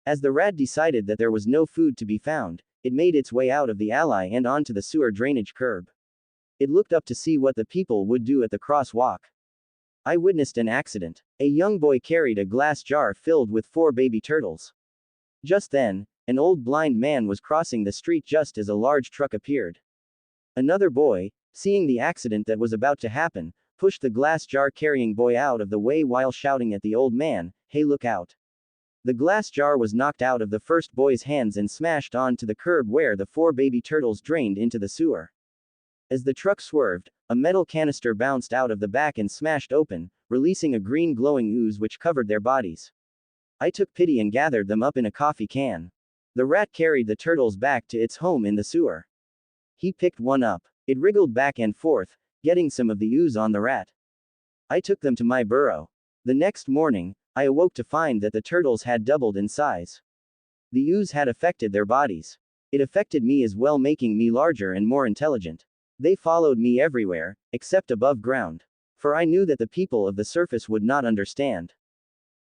[SPEAKER 1] As the rat decided that there was no food to be found, it made its way out of the alley and onto the sewer drainage curb. It looked up to see what the people would do at the crosswalk. I witnessed an accident. A young boy carried a glass jar filled with 4 baby turtles. Just then, an old blind man was crossing the street just as a large truck appeared. Another boy, seeing the accident that was about to happen, pushed the glass jar carrying boy out of the way while shouting at the old man, hey, look out. The glass jar was knocked out of the first boy's hands and smashed onto the curb where the 4 baby turtles drained into the sewer. As the truck swerved, a metal canister bounced out of the back and smashed open, releasing a green glowing ooze which covered their bodies. I took pity and gathered them up in a coffee can. The rat carried the turtles back to its home in the sewer. He picked one up. It wriggled back and forth, getting some of the ooze on the rat. I took them to my burrow. The next morning, I awoke to find that the turtles had doubled in size. The ooze had affected their bodies. It affected me as well, making me larger and more intelligent. They followed me everywhere, except above ground. For I knew that the people of the surface would not understand.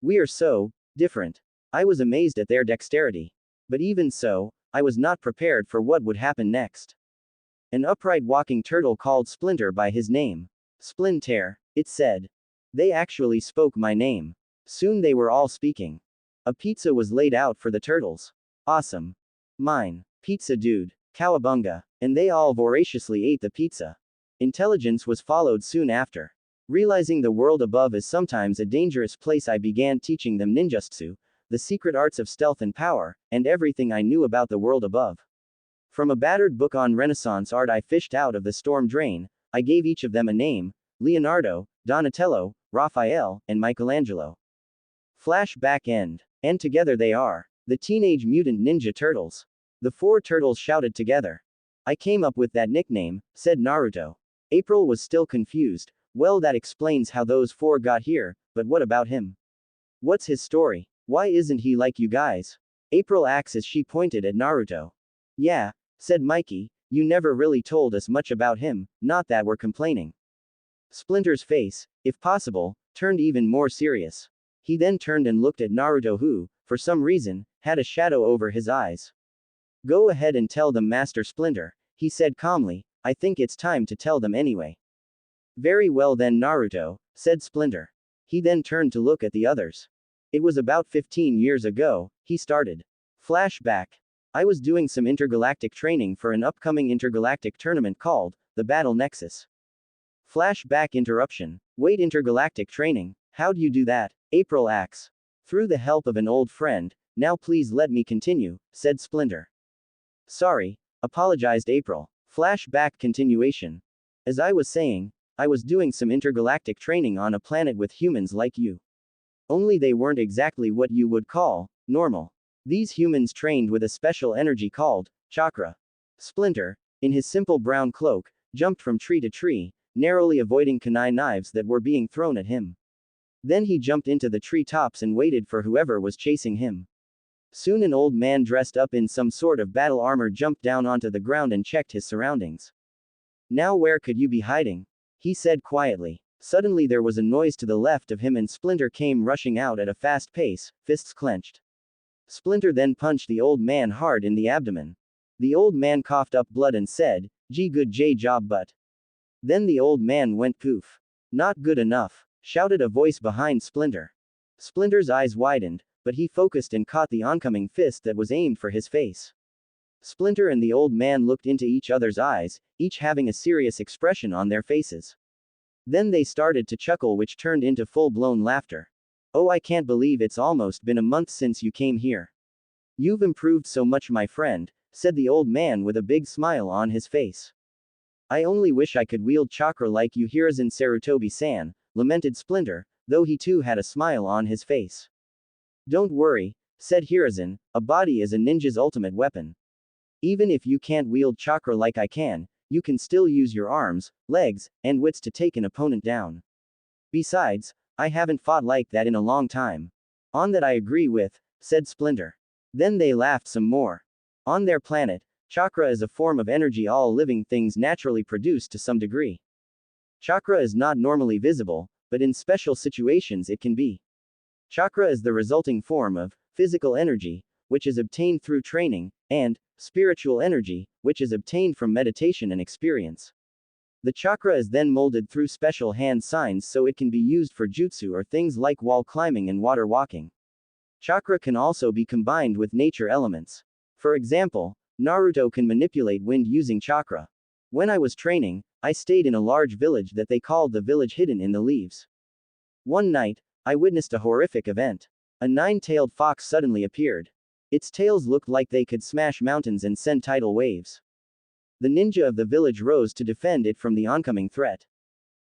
[SPEAKER 1] We are so different. I was amazed at their dexterity. But even so, I was not prepared for what would happen next. An upright walking turtle called Splinter by his name. Splinter, it said. They actually spoke my name. Soon they were all speaking. A pizza was laid out for the turtles. Awesome. Mine. Pizza dude. Cowabunga. And they all voraciously ate the pizza. Intelligence was followed soon after. Realizing the world above is sometimes a dangerous place, I began teaching them ninjutsu, the secret arts of stealth and power, and everything I knew about the world above. From a battered book on Renaissance art I fished out of the storm drain, I gave each of them a name: Leonardo, Donatello, Raphael, and Michelangelo. Flashback end. And together they are the Teenage Mutant Ninja Turtles. The 4 turtles shouted together. I came up with that nickname, said Naruto. April was still confused. Well, that explains how those 4 got here, but what about him? What's his story? Why isn't he like you guys? April asked as she pointed at Naruto. Yeah, said Mikey, you never really told us much about him, not that we're complaining. Splinter's face, if possible, turned even more serious. He then turned and looked at Naruto, who, for some reason, had a shadow over his eyes. Go ahead and tell them, Master Splinter, he said calmly. I think it's time to tell them anyway. Very well then, Naruto, said Splinter. He then turned to look at the others. It was about 15 years ago, he started. Flashback. I was doing some intergalactic training for an upcoming intergalactic tournament called the Battle Nexus. Flashback interruption. Wait, intergalactic training? How'd you do that? April asks. Through the help of an old friend. Now please let me continue, said Splinter. Sorry, apologized April. Flashback continuation. As I was saying, I was doing some intergalactic training on a planet with humans like you. Only they weren't exactly what you would call normal. These humans trained with a special energy called chakra. Splinter, in his simple brown cloak, jumped from tree to tree, narrowly avoiding kunai knives that were being thrown at him. Then he jumped into the tree tops and waited for whoever was chasing him. Soon an old man dressed up in some sort of battle armor jumped down onto the ground and checked his surroundings. Now where could you be hiding? He said quietly. Suddenly there was a noise to the left of him and Splinter came rushing out at a fast pace, fists clenched. Splinter then punched the old man hard in the abdomen. The old man coughed up blood and said, "Gee, good job, but." Then the old man went poof. Not good enough, shouted a voice behind Splinter. Splinter's eyes widened, but he focused and caught the oncoming fist that was aimed for his face. Splinter and the old man looked into each other's eyes, each having a serious expression on their faces. Then they started to chuckle, which turned into full-blown laughter. Oh, I can't believe it's almost been a month since you came here. You've improved so much, my friend, said the old man with a big smile on his face. I only wish I could wield chakra like you, Hiruzen Sarutobi-san, lamented Splinter, though he too had a smile on his face. Don't worry, said Hiruzen, a body is a ninja's ultimate weapon. Even if you can't wield chakra like I can, you can still use your arms, legs, and wits to take an opponent down. Besides, I haven't fought like that in a long time. On that I agree with, said Splinter. Then they laughed some more. On their planet, chakra is a form of energy all living things naturally produce to some degree. Chakra is not normally visible, but in special situations it can be. Chakra is the resulting form of physical energy, which is obtained through training, and spiritual energy, which is obtained from meditation and experience. The chakra is then molded through special hand signs so it can be used for jutsu or things like wall climbing and water walking. Chakra can also be combined with nature elements. For example, Naruto can manipulate wind using chakra. When I was training, I stayed in a large village that they called the village hidden in the leaves. One night, I witnessed a horrific event. A nine-tailed fox suddenly appeared. Its tails looked like they could smash mountains and send tidal waves. The ninja of the village rose to defend it from the oncoming threat.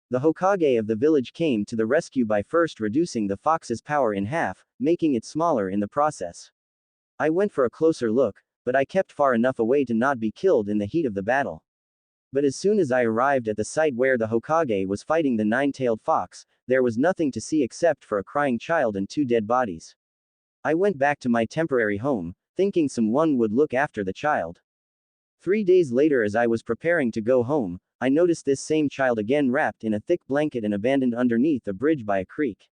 [SPEAKER 1] The Hokage of the village came to the rescue by first reducing the fox's power in half, making it smaller in the process. I went for a closer look, but I kept far enough away to not be killed in the heat of the battle. But as soon as I arrived at the site where the Hokage was fighting the nine-tailed fox, there was nothing to see except for a crying child and 2 dead bodies. I went back to my temporary home, thinking someone would look after the child. 3 days later, as I was preparing to go home, I noticed this same child again wrapped in a thick blanket and abandoned underneath a bridge by a creek.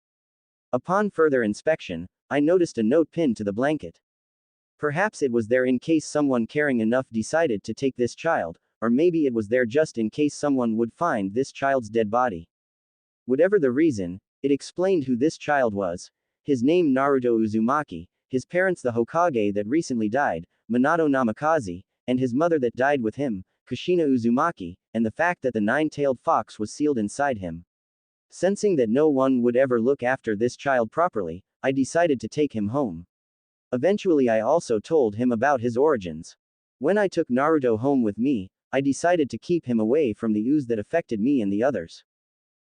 [SPEAKER 1] Upon further inspection, I noticed a note pinned to the blanket. Perhaps it was there in case someone caring enough decided to take this child, or maybe it was there just in case someone would find this child's dead body. Whatever the reason, it explained who this child was. His name Naruto Uzumaki, his parents the Hokage that recently died, Minato Namikaze, and his mother that died with him, Kushina Uzumaki, and the fact that the nine-tailed fox was sealed inside him. Sensing that no one would ever look after this child properly, I decided to take him home. Eventually I also told him about his origins. When I took Naruto home with me, I decided to keep him away from the ooze that affected me and the others.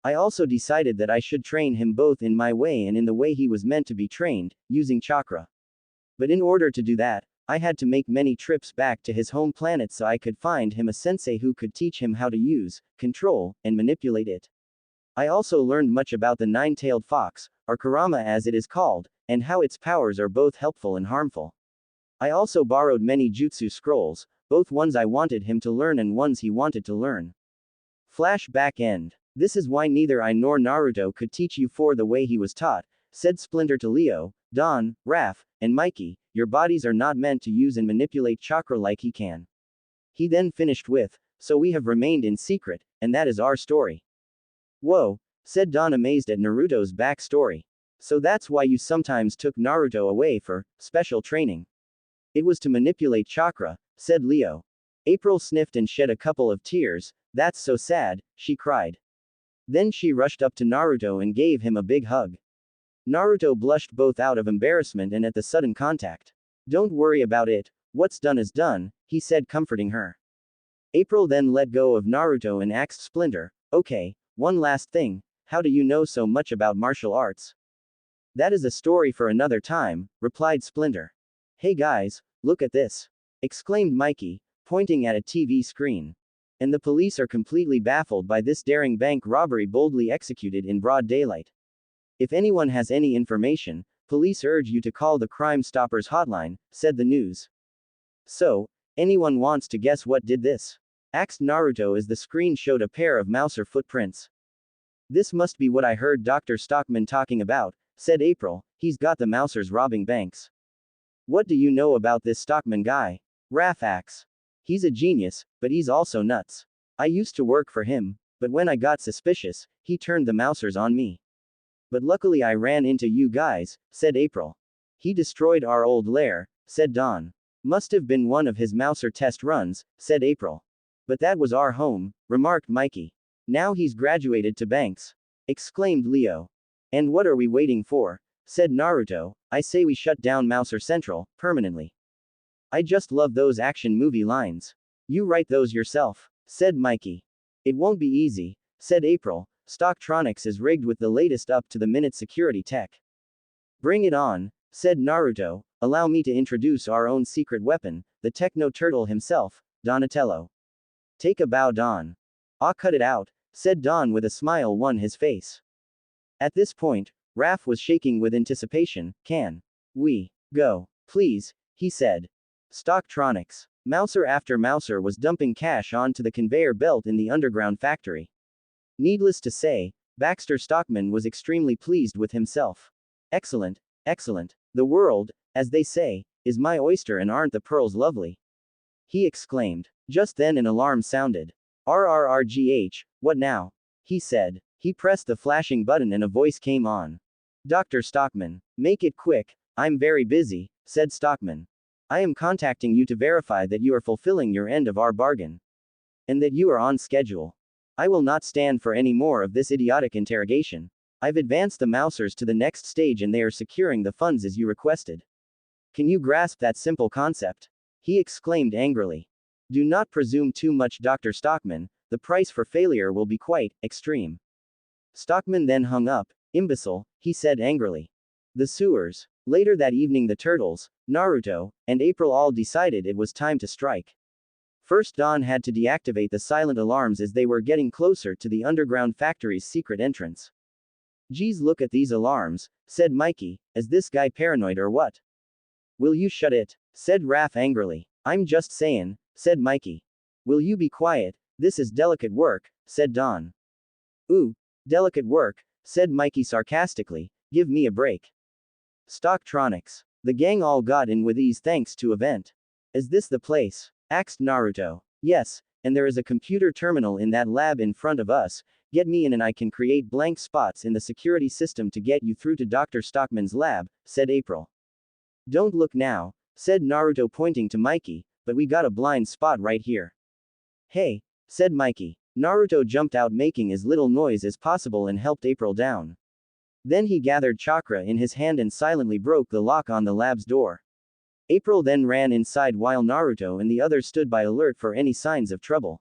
[SPEAKER 1] I also decided that I should train him both in my way and in the way he was meant to be trained, using chakra. But in order to do that, I had to make many trips back to his home planet so I could find him a sensei who could teach him how to use, control, and manipulate it. I also learned much about the nine-tailed fox, or Kurama as it is called, and how its powers are both helpful and harmful. I also borrowed many jutsu scrolls, both ones I wanted him to learn and ones he wanted to learn. Flashback end. This is why neither I nor Naruto could teach you for the way he was taught, said Splinter to Leo, Don, Raph, and Mikey. Your bodies are not meant to use and manipulate chakra like he can. He then finished with, so we have remained in secret, and that is our story. Whoa, said Don amazed at Naruto's backstory. So that's why you sometimes took Naruto away for special training. It was to manipulate chakra, said Leo. April sniffed and shed a couple of tears. That's so sad, she cried. Then she rushed up to Naruto and gave him a big hug. Naruto blushed both out of embarrassment and at the sudden contact. Don't worry about it, what's done is done, he said, comforting her. April then let go of Naruto and asked Splinter, okay, one last thing, how do you know so much about martial arts? That is a story for another time, replied Splinter. Hey guys, look at this, exclaimed Mikey, pointing at a TV screen. And the police are completely baffled by this daring bank robbery boldly executed in broad daylight. If anyone has any information, police urge you to call the Crime Stoppers hotline, said the news. So, anyone wants to guess what did this? Asked Naruto as the screen showed a pair of Mouser footprints. This must be what I heard Dr. Stockman talking about, said April, he's got the Mousers robbing banks. What do you know about this Stockman guy? Raph asks. He's a genius, but he's also nuts. I used to work for him, but when I got suspicious, he turned the Mousers on me. But luckily I ran into you guys, said April. He destroyed our old lair, said Dawn. Must have been one of his Mouser test runs, said April. But that was our home, remarked Mikey. Now he's graduated to banks, exclaimed Leo. And what are we waiting for? Said Naruto. I say we shut down Mouser Central, permanently. I just love those action movie lines. You write those yourself, said Mikey. It won't be easy, said April. Stocktronics is rigged with the latest up-to-the-minute security tech. Bring it on, said Naruto. Allow me to introduce our own secret weapon, the Techno-Turtle himself, Donatello. Take a bow, Don. Ah, cut it out, said Don with a smile on his face. At this point, Raph was shaking with anticipation. Can we go, please? He said. Stocktronics. Mouser after Mouser was dumping cash onto the conveyor belt in the underground factory. Needless to say, Baxter Stockman was extremely pleased with himself. Excellent, excellent. The world, as they say, is my oyster and aren't the pearls lovely? He exclaimed. Just then an alarm sounded. RRRGH, what now? He said. He pressed the flashing button and a voice came on. Dr. Stockman. Make it quick, I'm very busy, said Stockman. I am contacting you to verify that you are fulfilling your end of our bargain. And that you are on schedule. I will not stand for any more of this idiotic interrogation. I've advanced the Mousers to the next stage and they are securing the funds as you requested. Can you grasp that simple concept? He exclaimed angrily. Do not presume too much, Dr. Stockman, the price for failure will be quite extreme. Stockman then hung up. Imbecile, he said angrily. The sewers. Later that evening, the Turtles, Naruto, and April all decided it was time to strike. First, Don had to deactivate the silent alarms as they were getting closer to the underground factory's secret entrance. Geez, look at these alarms, said Mikey. Is this guy paranoid or what? Will you shut it? Said Raph angrily. I'm just saying, said Mikey. Will you be quiet? This is delicate work, said Don. Ooh, delicate work, said Mikey sarcastically. Give me a break. Stocktronics. The gang all got in with ease thanks to a vent. Is this the place? Asked Naruto. Yes, and there is a computer terminal in that lab in front of us. Get me in and I can create blank spots in the security system to get you through to Dr. Stockman's lab, said April. Don't look now, said Naruto pointing to Mikey, but we got a blind spot right here. Hey, said Mikey. Naruto jumped out making as little noise as possible and helped April down. Then he gathered chakra in his hand and silently broke the lock on the lab's door. April then ran inside while Naruto and the others stood by alert for any signs of trouble.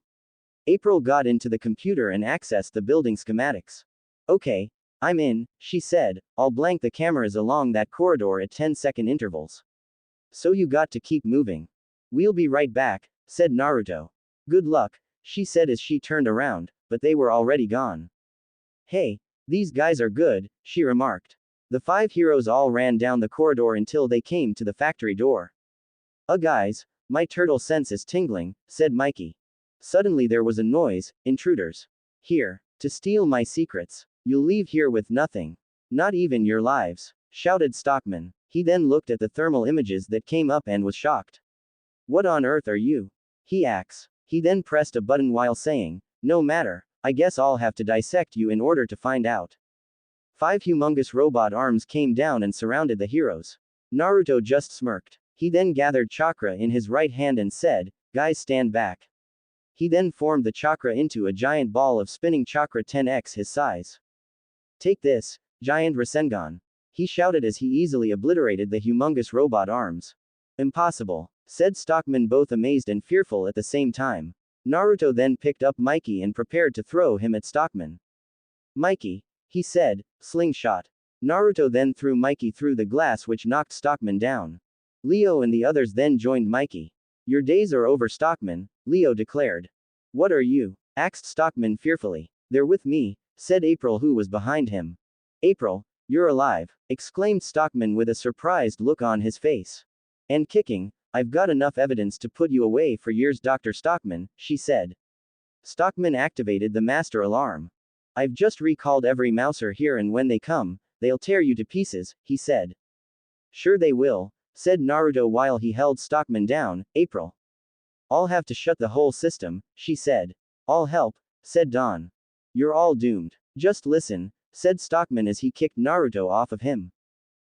[SPEAKER 1] April got into the computer and accessed the building schematics. Okay, I'm in, she said. I'll blank the cameras along that corridor at 10-second intervals. So you got to keep moving. We'll be right back, said Naruto. Good luck, she said as she turned around, but they were already gone. Hey, these guys are good, she remarked. The 5 heroes all ran down the corridor until they came to the factory door. Guys, my turtle sense is tingling, said Mikey. Suddenly there was a noise. Intruders. Here, to steal my secrets. You'll leave here with nothing. Not even your lives, shouted Stockman. He then looked at the thermal images that came up and was shocked. What on earth are you? He asks. He then pressed a button while saying, no matter, I guess I'll have to dissect you in order to find out. 5 humongous robot arms came down and surrounded the heroes. Naruto just smirked. He then gathered chakra in his right hand and said, guys stand back. He then formed the chakra into a giant ball of spinning chakra 10x his size. Take this, giant Rasengan. He shouted as he easily obliterated the humongous robot arms. Impossible, said Stockman, both amazed and fearful at the same time. Naruto then picked up Mikey and prepared to throw him at Stockman. Mikey, he said, slingshot. Naruto then threw Mikey through the glass, which knocked Stockman down. Leo and the others then joined Mikey. Your days are over, Stockman, Leo declared. What are you? Asked Stockman fearfully. They're with me, said April, who was behind him. April, you're alive, exclaimed Stockman with a surprised look on his face. And kicking. I've got enough evidence to put you away for years, Dr. Stockman, she said. Stockman activated the master alarm. I've just recalled every Mouser here and when they come, they'll tear you to pieces, he said. Sure they will, said Naruto while he held Stockman down. April. I'll have to shut the whole system, she said. I'll help, said Don. You're all doomed. Just listen, said Stockman as he kicked Naruto off of him.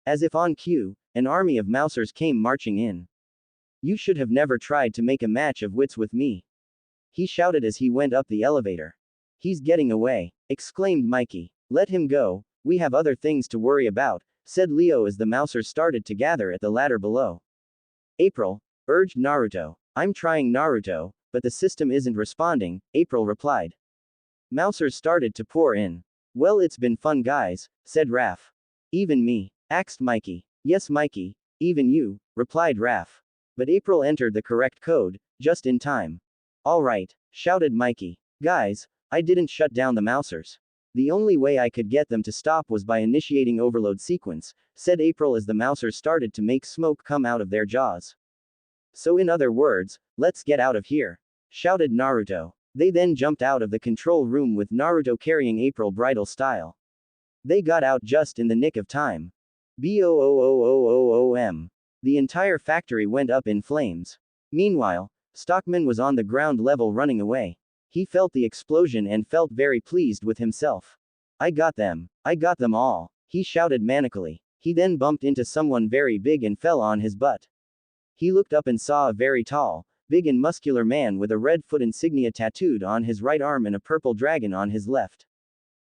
[SPEAKER 1] As if on cue, an army of Mousers came marching in. You should have never tried to make a match of wits with me. He shouted as he went up the elevator. He's getting away, exclaimed Mikey. Let him go, we have other things to worry about, said Leo as the Mousers started to gather at the ladder below. April, urged Naruto. I'm trying, Naruto, but the system isn't responding, April replied. Mousers started to pour in. Well, it's been fun, guys, said Raph. Even me, asked Mikey. Yes, Mikey, even you, replied Raph. But April entered the correct code, just in time. All right, shouted Mikey. Guys, I didn't shut down the Mousers. The only way I could get them to stop was by initiating overload sequence, said April as the Mousers started to make smoke come out of their jaws. So in other words, let's get out of here, shouted Naruto. They then jumped out of the control room with Naruto carrying April bridal style. They got out just in the nick of time. Boom. The entire factory went up in flames. Meanwhile, Stockman was on the ground level running away. He felt the explosion and felt very pleased with himself. I got them all, he shouted manically. He then bumped into someone very big and fell on his butt. He looked up and saw a very tall, big and muscular man with a red foot insignia tattooed on his right arm and a purple dragon on his left.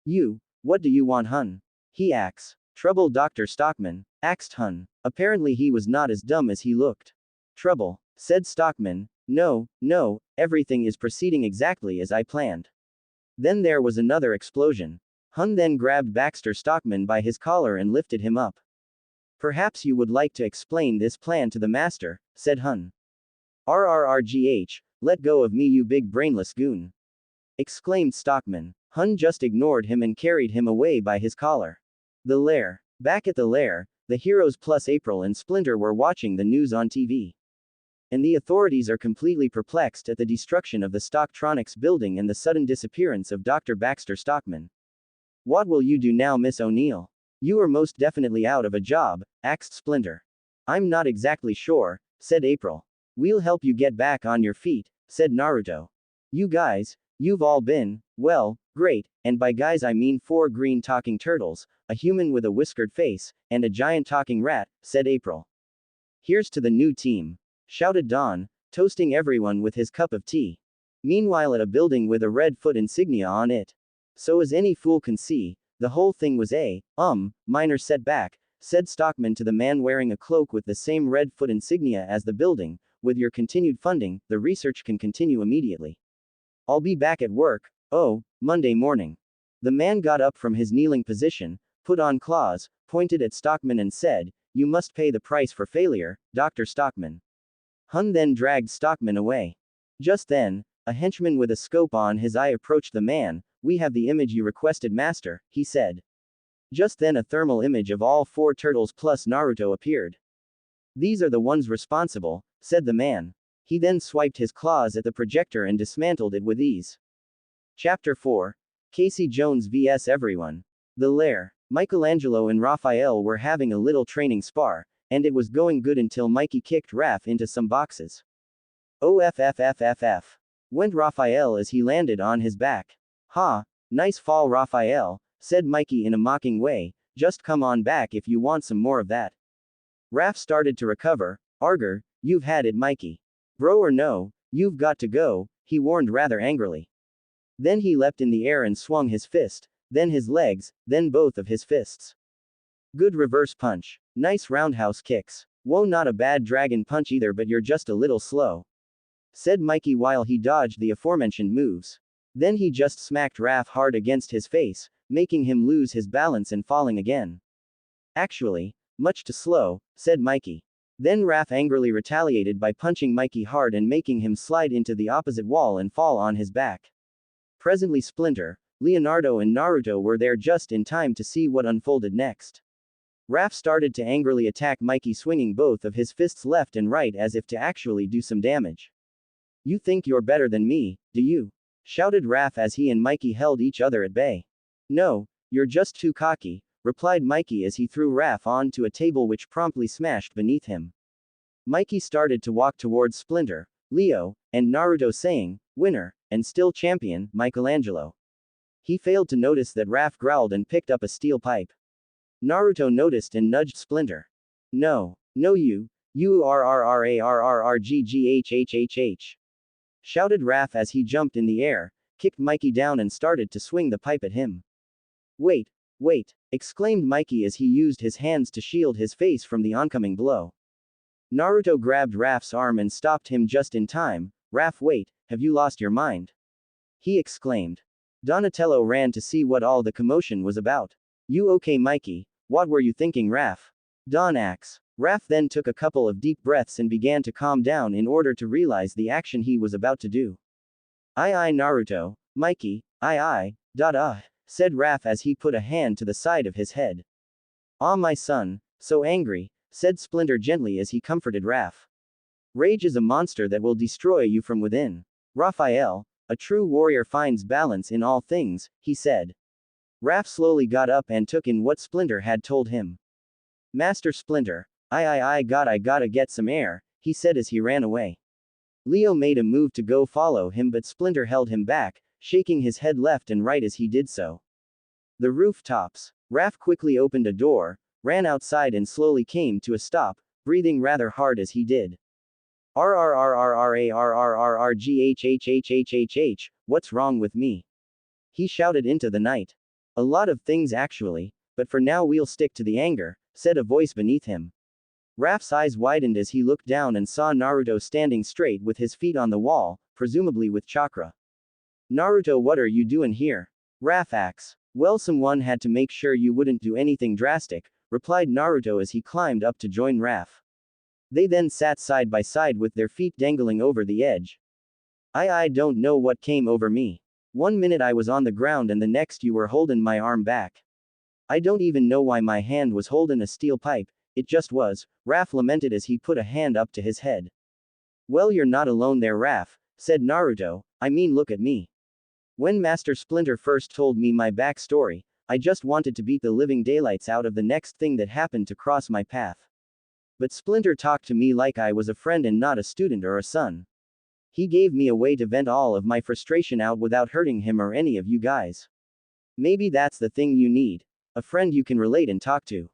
[SPEAKER 1] You, What do you want, Hun? He asks. Trouble, Dr. Stockman, asked Hun. Apparently he was not as dumb as he looked. Trouble, said Stockman. No, no, everything is proceeding exactly as I planned. Then there was another explosion. Hun then grabbed Baxter Stockman by his collar and lifted him up. Perhaps you would like to explain this plan to the master, said Hun. RRRGH, let go of me, you big brainless goon, exclaimed Stockman. Hun just ignored him and carried him away by his collar. The lair. Back at the lair, the heroes plus April and Splinter were watching the news on TV. And the authorities are completely perplexed at the destruction of the Stocktronics building and the sudden disappearance of Dr. Baxter Stockman. What will you do now, Miss O'Neill? You are most definitely out of a job, asked Splinter. I'm not exactly sure, said April. We'll help you get back on your feet, said Naruto. You guys, you've all been, well, great, and by guys I mean 4 green talking turtles, a human with a whiskered face, and a giant talking rat, said April. Here's to the new team, shouted Don, toasting everyone with his cup of tea. Meanwhile, at a building with a red foot insignia on it. So as any fool can see, the whole thing was a, minor setback, said Stockman to the man wearing a cloak with the same red foot insignia as the building. With your continued funding, the research can continue immediately. I'll be back at work, Monday morning. The man got up from his kneeling position, put on claws, pointed at Stockman and said, You must pay the price for failure, Dr. Stockman. Hun then dragged Stockman away. Just then, a henchman with a scope on his eye approached the man. We have the image you requested, master, he said. Just then a thermal image of all 4 turtles plus Naruto appeared. These are the ones responsible, said the man. He then swiped his claws at the projector and dismantled it with ease. Chapter 4. Casey Jones vs everyone. The lair. Michelangelo and Raphael were having a little training spar, and it was going good until Mikey kicked Raph into some boxes. OFFFFF. Went Raphael as he landed on his back. Ha, nice fall, Raphael, said Mikey in a mocking way. Just come on back if you want some more of that. Raph started to recover. Arger, you've had it, Mikey. Bro or no, you've got to go, he warned rather angrily. Then he leapt in the air and swung his fist, then his legs, then both of his fists. Good reverse punch. Nice roundhouse kicks. Whoa, not a bad dragon punch either, but you're just a little slow, said Mikey while he dodged the aforementioned moves. Then he just smacked Raph hard against his face, making him lose his balance and falling again. Actually, much too slow, said Mikey. Then Raph angrily retaliated by punching Mikey hard and making him slide into the opposite wall and fall on his back. Presently Splinter, Leonardo and Naruto were there just in time to see what unfolded next. Raph started to angrily attack Mikey, swinging both of his fists left and right as if to actually do some damage. You think you're better than me, do you? Shouted Raph as he and Mikey held each other at bay. No, you're just too cocky, replied Mikey as he threw Raph onto a table which promptly smashed beneath him. Mikey started to walk towards Splinter, Leo, and Naruto saying, Winner, and still champion, Michelangelo. He failed to notice that Raph growled and picked up a steel pipe. Naruto noticed and nudged Splinter. No, you RRRARRRGGHHHH. Shouted Raph as he jumped in the air, kicked Mikey down and started to swing the pipe at him. Wait, exclaimed Mikey as he used his hands to shield his face from the oncoming blow. Naruto grabbed Raph's arm and stopped him just in time. Raph, wait, have you lost your mind? He exclaimed. Donatello ran to see what all the commotion was about. You okay, Mikey? What were you thinking, Raph? Don asks. Raph then took a couple of deep breaths and began to calm down in order to realize the action he was about to do. Aye, Naruto, Mikey, aye, said Raph as he put a hand to the side of his head. Ah, my son, so angry, said Splinter gently as he comforted Raph. Rage is a monster that will destroy you from within. Raphael, a true warrior finds balance in all things, he said. Raph slowly got up and took in what Splinter had told him. Master Splinter, I gotta get some air, he said as he ran away. Leo made a move to go follow him, but Splinter held him back, shaking his head left and right as he did so. The rooftops. Raph quickly opened a door, ran outside and slowly came to a stop, breathing rather hard as he did. RRRRARRRRGHHHHHH, what's wrong with me? He shouted into the night. A lot of things actually, but for now we'll stick to the anger, said a voice beneath him. Raf's eyes widened as he looked down and saw Naruto standing straight with his feet on the wall, presumably with chakra. Naruto, what are you doing here? Raf asks. Well, someone had to make sure you wouldn't do anything drastic, replied Naruto as he climbed up to join Raf. They then sat side by side with their feet dangling over the edge. I don't know what came over me. 1 minute I was on the ground and the next you were holding my arm back. I don't even know why my hand was holding a steel pipe, it just was, Raf lamented as he put a hand up to his head. Well, you're not alone there, Raf, said Naruto, I mean look at me. When Master Splinter first told me my backstory, I just wanted to beat the living daylights out of the next thing that happened to cross my path. But Splinter talked to me like I was a friend and not a student or a son. He gave me a way to vent all of my frustration out without hurting him or any of you guys. Maybe that's the thing you need. A friend you can relate and talk to.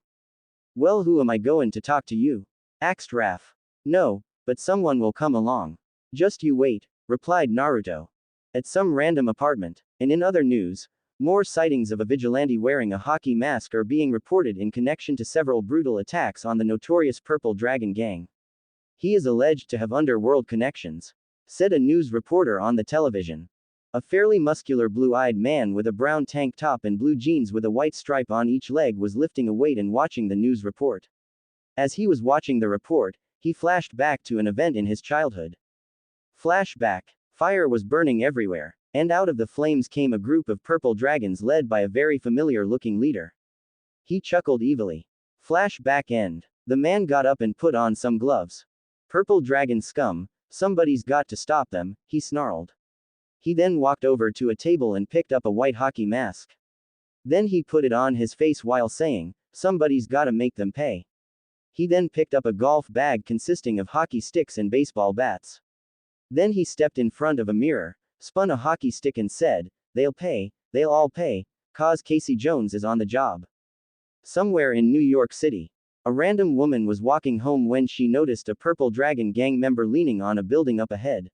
[SPEAKER 1] Well, who am I going to talk to you? Asked Raf. No, but someone will come along. Just you wait, replied Naruto. At some random apartment. And in other news, more sightings of a vigilante wearing a hockey mask are being reported in connection to several brutal attacks on the notorious Purple Dragon Gang. He is alleged to have underworld connections, said a news reporter on the television. A fairly muscular blue-eyed man with a brown tank top and blue jeans with a white stripe on each leg was lifting a weight and watching the news report. As he was watching the report, he flashed back to an event in his childhood. Flashback. Fire was burning everywhere, and out of the flames came a group of purple dragons led by a very familiar-looking leader. He chuckled evilly. Flashback end. The man got up and put on some gloves. Purple dragon scum, somebody's got to stop them, he snarled. He then walked over to a table and picked up a white hockey mask. Then he put it on his face while saying, somebody's gotta make them pay. He then picked up a golf bag consisting of hockey sticks and baseball bats. Then he stepped in front of a mirror, spun a hockey stick and said, they'll all pay, 'cause Casey Jones is on the job. Somewhere in New York City, a random woman was walking home when she noticed a Purple Dragon gang member leaning on a building up ahead.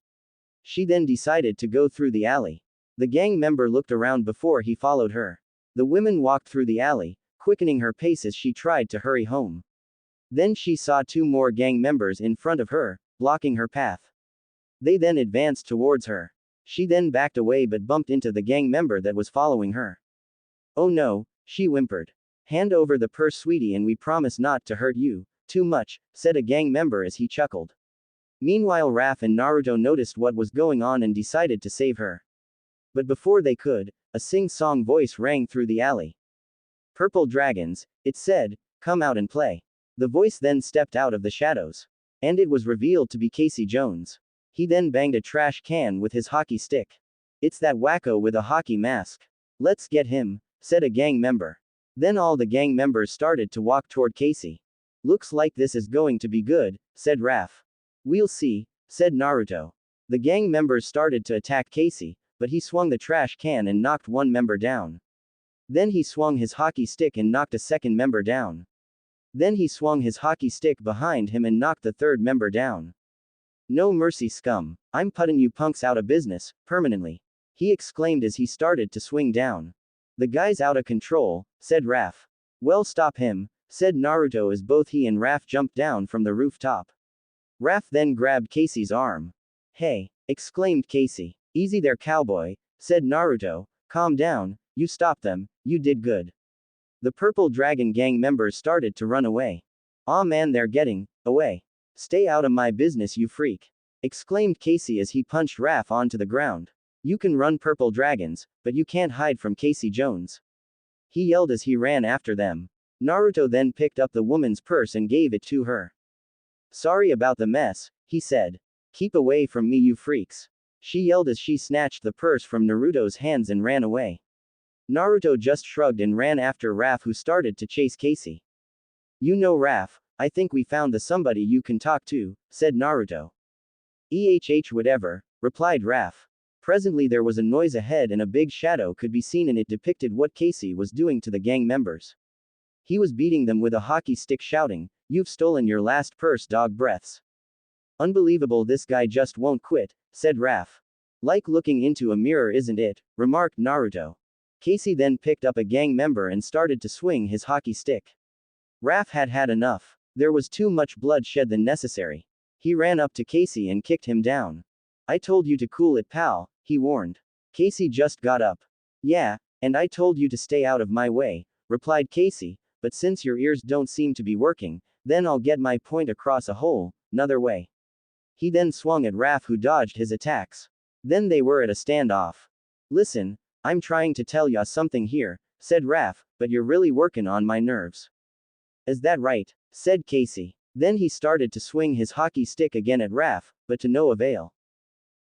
[SPEAKER 1] She then decided to go through the alley. The gang member looked around before he followed her. The woman walked through the alley, quickening her pace as she tried to hurry home. Then she saw 2 more gang members in front of her, blocking her path. They then advanced towards her. She then backed away but bumped into the gang member that was following her. Oh no, she whimpered. Hand over the purse, sweetie, and we promise not to hurt you too much, said a gang member as he chuckled. Meanwhile, Raf and Naruto noticed what was going on and decided to save her. But before they could, a sing-song voice rang through the alley. Purple dragons, it said, come out and play. The voice then stepped out of the shadows. And it was revealed to be Casey Jones. He then banged a trash can with his hockey stick. It's that wacko with a hockey mask. Let's get him, said a gang member. Then all the gang members started to walk toward Casey. Looks like this is going to be good, said Raf. We'll see, said Naruto. The gang members started to attack Casey, but he swung the trash can and knocked one member down. Then he swung his hockey stick and knocked a second member down. Then he swung his hockey stick behind him and knocked the third member down. No mercy, scum. I'm putting you punks out of business, permanently. He exclaimed as he started to swing down. The guy's out of control, said Raf. Well, stop him, said Naruto as both he and Raf jumped down from the rooftop. Raf then grabbed Casey's arm. Hey, exclaimed Casey. Easy there, cowboy, said Naruto. Calm down, you stopped them, you did good. The Purple Dragon gang members started to run away. Aw man, they're getting away. Stay out of my business, you freak, exclaimed Casey as he punched Raf onto the ground. You can run, Purple Dragons, but you can't hide from Casey Jones. He yelled as he ran after them. Naruto then picked up the woman's purse and gave it to her. Sorry about the mess, he said. Keep away from me, you freaks. She yelled as she snatched the purse from Naruto's hands and ran away. Naruto just shrugged and ran after Raf, who started to chase Casey. You know, Raf, I think we found the somebody you can talk to, said Naruto. Whatever, replied Raf. Presently there was a noise ahead and a big shadow could be seen, and it depicted what Casey was doing to the gang members. He was beating them with a hockey stick, shouting, "You've stolen your last purse, dog breaths." Unbelievable, this guy just won't quit, said Raf. Like looking into a mirror, isn't it? Remarked Naruto. Casey then picked up a gang member and started to swing his hockey stick. Raph had had enough. There was too much blood shed than necessary. He ran up to Casey and kicked him down. I told you to cool it, pal, he warned. Casey just got up. Yeah, and I told you to stay out of my way, replied Casey, but since your ears don't seem to be working, then I'll get my point across a whole nother way. He then swung at Raph, who dodged his attacks. Then they were at a standoff. Listen, I'm trying to tell ya something here, said Raph, but you're really working on my nerves. Is that right? Said Casey. Then he started to swing his hockey stick again at Raph, but to no avail.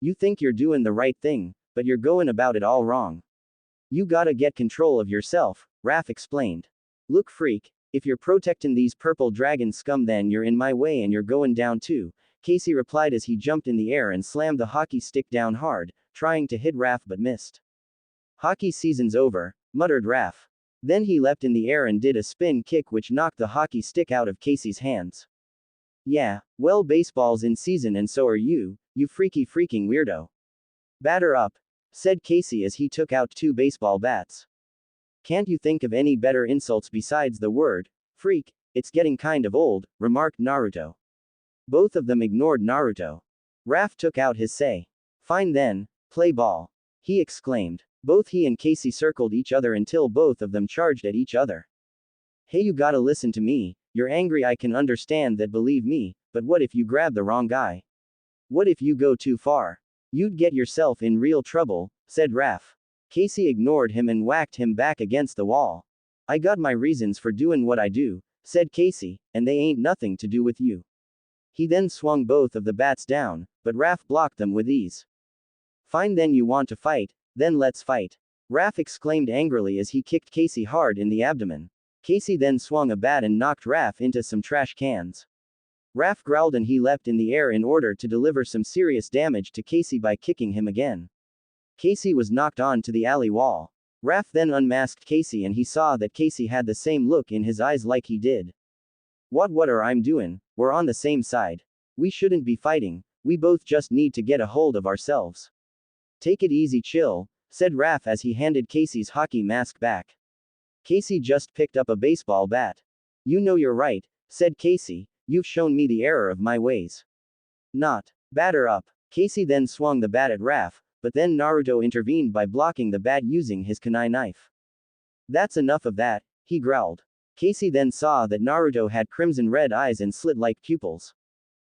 [SPEAKER 1] You think you're doing the right thing, but you're going about it all wrong. You gotta get control of yourself, Raph explained. Look, freak, if you're protecting these purple dragon scum, then you're in my way and you're going down too, Casey replied as he jumped in the air and slammed the hockey stick down hard, trying to hit Raph but missed. Hockey season's over, muttered Raph. Then he leapt in the air and did a spin kick which knocked the hockey stick out of Casey's hands. Yeah, well, baseball's in season and so are you freaky freaking weirdo. Batter up, said Casey as he took out 2 baseball bats. Can't you think of any better insults besides the word freak? It's getting kind of old, remarked Naruto. Both of them ignored Naruto. Raph took out his say. Fine then, play ball, he exclaimed. Both he and Casey circled each other until both of them charged at each other. Hey, you gotta listen to me, you're angry, I can understand that, believe me, but what if you grab the wrong guy? What if you go too far? You'd get yourself in real trouble, said Raph. Casey ignored him and whacked him back against the wall. I got my reasons for doing what I do, said Casey, and they ain't nothing to do with you. He then swung both of the bats down, but Raph blocked them with ease. Fine then, you want to fight, then let's fight, Raph exclaimed angrily as he kicked Casey hard in the abdomen. Casey then swung a bat and knocked Raph into some trash cans. Raph growled and he leapt in the air in order to deliver some serious damage to Casey by kicking him again. Casey was knocked on to the alley wall. Raph then unmasked Casey and he saw that Casey had the same look in his eyes like he did. What are I'm doing? We're on the same side. We shouldn't be fighting, we both just need to get a hold of ourselves. Take it easy, chill, said Raph as he handed Casey's hockey mask back. Casey just picked up a baseball bat. You know you're right, said Casey, you've shown me the error of my ways. Not. Batter up. Casey then swung the bat at Raph, but then Naruto intervened by blocking the bat using his kunai knife. That's enough of that, he growled. Casey then saw that Naruto had crimson-red eyes and slit-like pupils.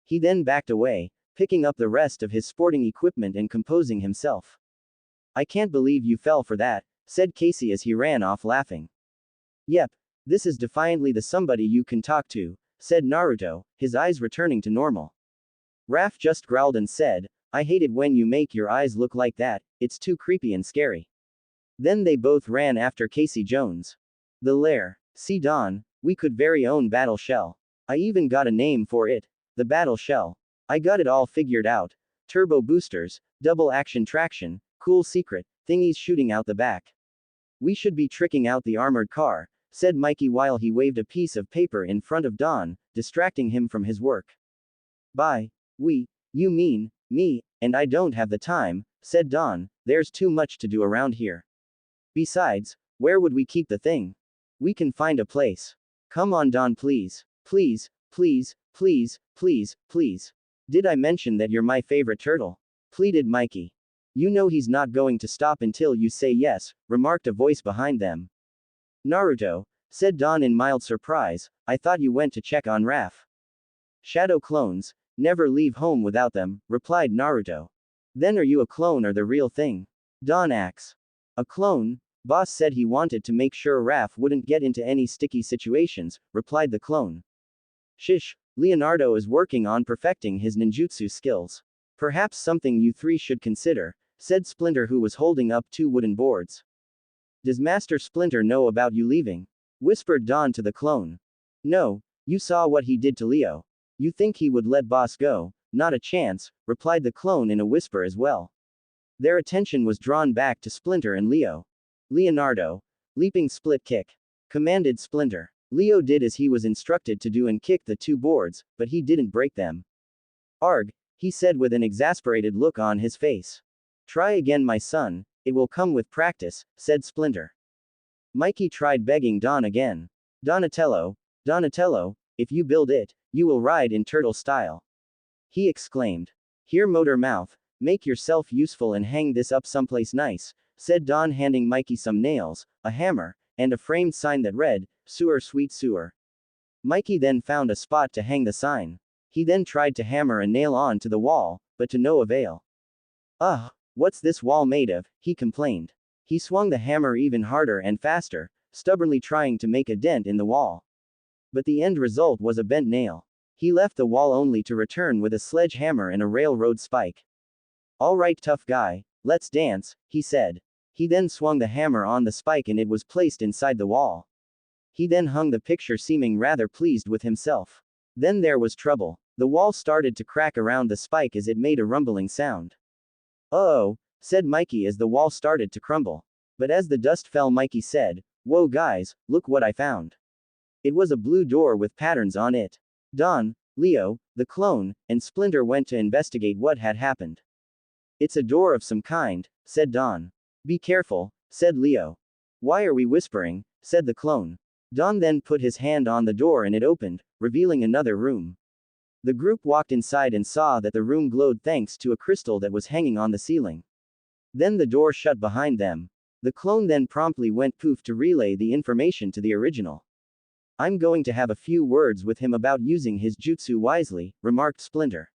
[SPEAKER 1] He then backed away, picking up the rest of his sporting equipment and composing himself. I can't believe you fell for that, said Casey as he ran off laughing. Yep, this is defiantly the somebody you can talk to, said Naruto, his eyes returning to normal. Raph just growled and said, I hate it when you make your eyes look like that, it's too creepy and scary. Then they both ran after Casey Jones. The lair. See Don, we could very own Battle Shell. I even got a name for it. The Battle Shell. I got it all figured out. Turbo boosters, double action traction, cool secret, thingies shooting out the back. We should be tricking out the armored car, said Mikey while he waved a piece of paper in front of Don, distracting him from his work. Bye. You mean, me, and I don't have the time, said Don, there's too much to do around here. Besides, where would we keep the thing? We can find a place. Come on, Don, please. Please, please, please, please, please. Did I mention that you're my favorite turtle? Pleaded Mikey. You know he's not going to stop until you say yes, remarked a voice behind them. Naruto, said Don in mild surprise, I thought you went to check on Raph. Shadow clones, never leave home without them, replied Naruto. Then are you a clone or the real thing? Don asks. A clone? Boss said he wanted to make sure Raph wouldn't get into any sticky situations, replied the clone. Shish, Leonardo is working on perfecting his ninjutsu skills. Perhaps something you three should consider, said Splinter, who was holding up 2 wooden boards. Does Master Splinter know about you leaving? Whispered Don to the clone. No, you saw what he did to Leo. You think he would let Boss go? Not a chance, replied the clone in a whisper as well. Their attention was drawn back to Splinter and Leo. Leonardo. Leaping split kick. Commanded Splinter. Leo did as he was instructed to do and kicked the 2 boards, but he didn't break them. Arg, he said with an exasperated look on his face. Try again, my son, It will come with practice, said Splinter. Mikey tried begging Don again. Donatello, Donatello, if you build it, you will ride in turtle style. He exclaimed. Here, Motor Mouth, make yourself useful and hang this up someplace nice, said Don, handing Mikey some nails, a hammer, and a framed sign that read, Sewer Sweet Sewer. Mikey then found a spot to hang the sign. He then tried to hammer a nail onto the wall, but to no avail. Ugh, what's this wall made of? He complained. He swung the hammer even harder and faster, stubbornly trying to make a dent in the wall. But the end result was a bent nail. He left the wall only to return with a sledgehammer and a railroad spike. All right, tough guy, let's dance, he said. He then swung the hammer on the spike and it was placed inside the wall. He then hung the picture, seeming rather pleased with himself. Then there was trouble. The wall started to crack around the spike as it made a rumbling sound. Uh-oh, said Mikey as the wall started to crumble. But as the dust fell, Mikey said, Whoa guys, look what I found. It was a blue door with patterns on it. Don, Leo, the clone, and Splinter went to investigate what had happened. It's a door of some kind, said Don. Be careful, said Leo. Why are we whispering, said the clone. Don then put his hand on the door and it opened, revealing another room. The group walked inside and saw that the room glowed thanks to a crystal that was hanging on the ceiling. Then the door shut behind them. The clone then promptly went poof to relay the information to the original. I'm going to have a few words with him about using his jutsu wisely, remarked Splinter.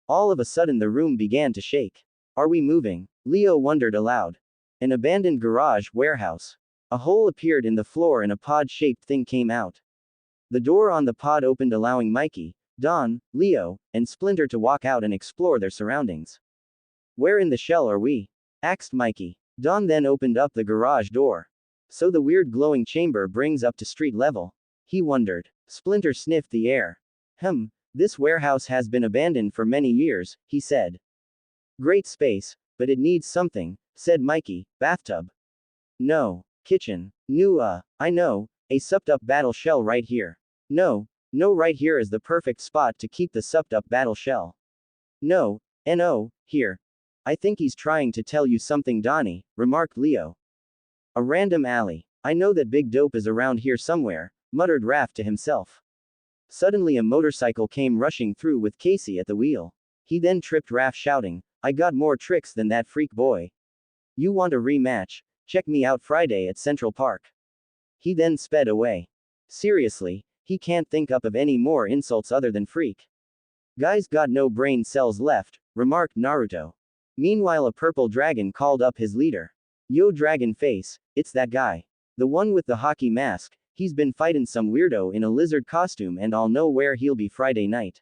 [SPEAKER 1] All of a sudden the room began to shake. Are we moving? Leo wondered aloud. An abandoned garage warehouse. A hole appeared in the floor and a pod-shaped thing came out. The door on the pod opened, allowing Mikey, Don, Leo, and Splinter to walk out and explore their surroundings. Where in the shell are we? Asked Mikey. Don then opened up the garage door. So the weird glowing chamber brings up to street level? He wondered. Splinter sniffed the air. This warehouse has been abandoned for many years, he said. Great space, but it needs something, said Mikey. Bathtub. No. Kitchen. I know, a supped up battle shell right here. No, right here is the perfect spot to keep the supped up battle shell. No, here. I think he's trying to tell you something, Donnie, remarked Leo. A random alley. I know that Big Dope is around here somewhere, muttered Raph to himself. Suddenly a motorcycle came rushing through with Casey at the wheel. He then tripped Raph, shouting, I got more tricks than that freak boy. You want a rematch? Check me out Friday at Central Park. He then sped away. Seriously, he can't think up of any more insults other than freak. Guy's got no brain cells left, remarked Naruto. Meanwhile, a purple dragon called up his leader. Yo, Dragon Face, it's that guy. The one with the hockey mask. He's been fighting some weirdo in a lizard costume and I'll know where he'll be Friday night.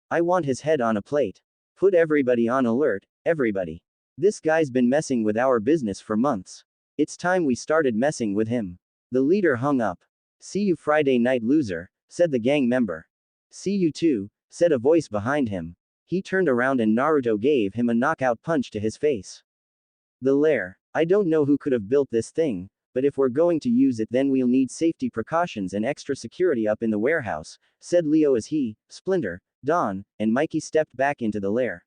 [SPEAKER 1] I want his head on a plate. Put everybody on alert, everybody. This guy's been messing with our business for months. It's time we started messing with him. The leader hung up. See you Friday night, loser, said the gang member. See you too, said a voice behind him. He turned around and Naruto gave him a knockout punch to his face. The lair. I don't know who could have built this thing, but if we're going to use it then we'll need safety precautions and extra security up in the warehouse, said Leo as he, Splinter, Don, and Mikey stepped back into the lair.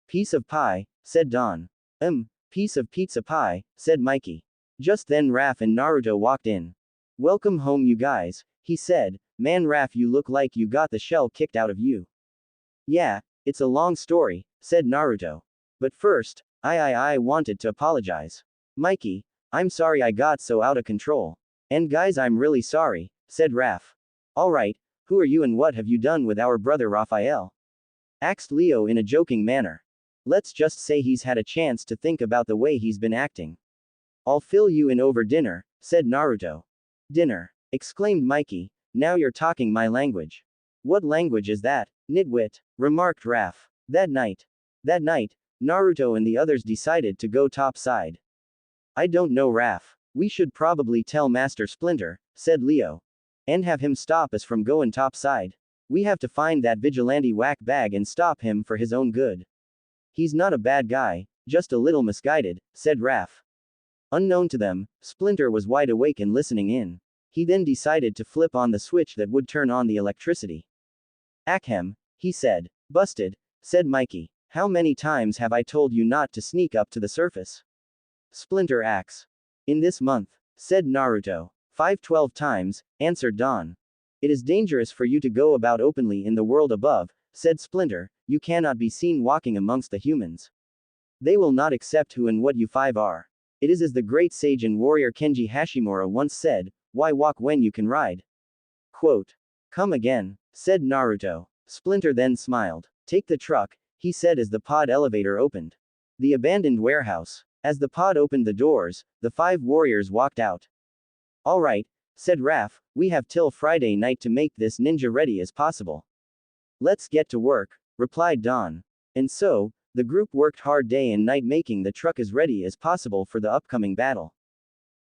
[SPEAKER 1] Piece of pie, said Don. Piece of pizza pie, said Mikey. Just then Raph and Naruto walked in. Welcome home you guys, he said. Man Raph, you look like you got the shell kicked out of you. Yeah, it's a long story, said Naruto. But first, I wanted to apologize. Mikey, I'm sorry I got so out of control. And guys, I'm really sorry, said Raph. Alright, who are you and what have you done with our brother Raphael? Asked Leo in a joking manner. Let's just say he's had a chance to think about the way he's been acting. I'll fill you in over dinner, said Naruto. Dinner, exclaimed Mikey, now you're talking my language. What language is that, nitwit? Remarked Raph. That night, Naruto and the others decided to go topside. I don't know, Raph. We should probably tell Master Splinter, said Leo. And have him stop us from going topside. We have to find that vigilante whack bag and stop him for his own good. He's not a bad guy, just a little misguided, said Raph. Unknown to them, Splinter was wide awake and listening in. He then decided to flip on the switch that would turn on the electricity. Ahem, he said. Busted, said Mikey. How many times have I told you not to sneak up to the surface? Splinter acts. In this month, said Naruto. 512 times, answered Dawn. It is dangerous for you to go about openly in the world above, said Splinter, you cannot be seen walking amongst the humans. They will not accept who and what you five are. It is as the great sage and warrior Kenji Hashimura once said, why walk when you can ride? Quote. Come again, said Naruto. Splinter then smiled. Take the truck, he said as the pod elevator opened. The abandoned warehouse. As the pod opened the doors, the five warriors walked out. All right, said Raph, we have till Friday night to make this ninja ready as possible. Let's get to work, replied Dawn. And so, the group worked hard day and night making the truck as ready as possible for the upcoming battle.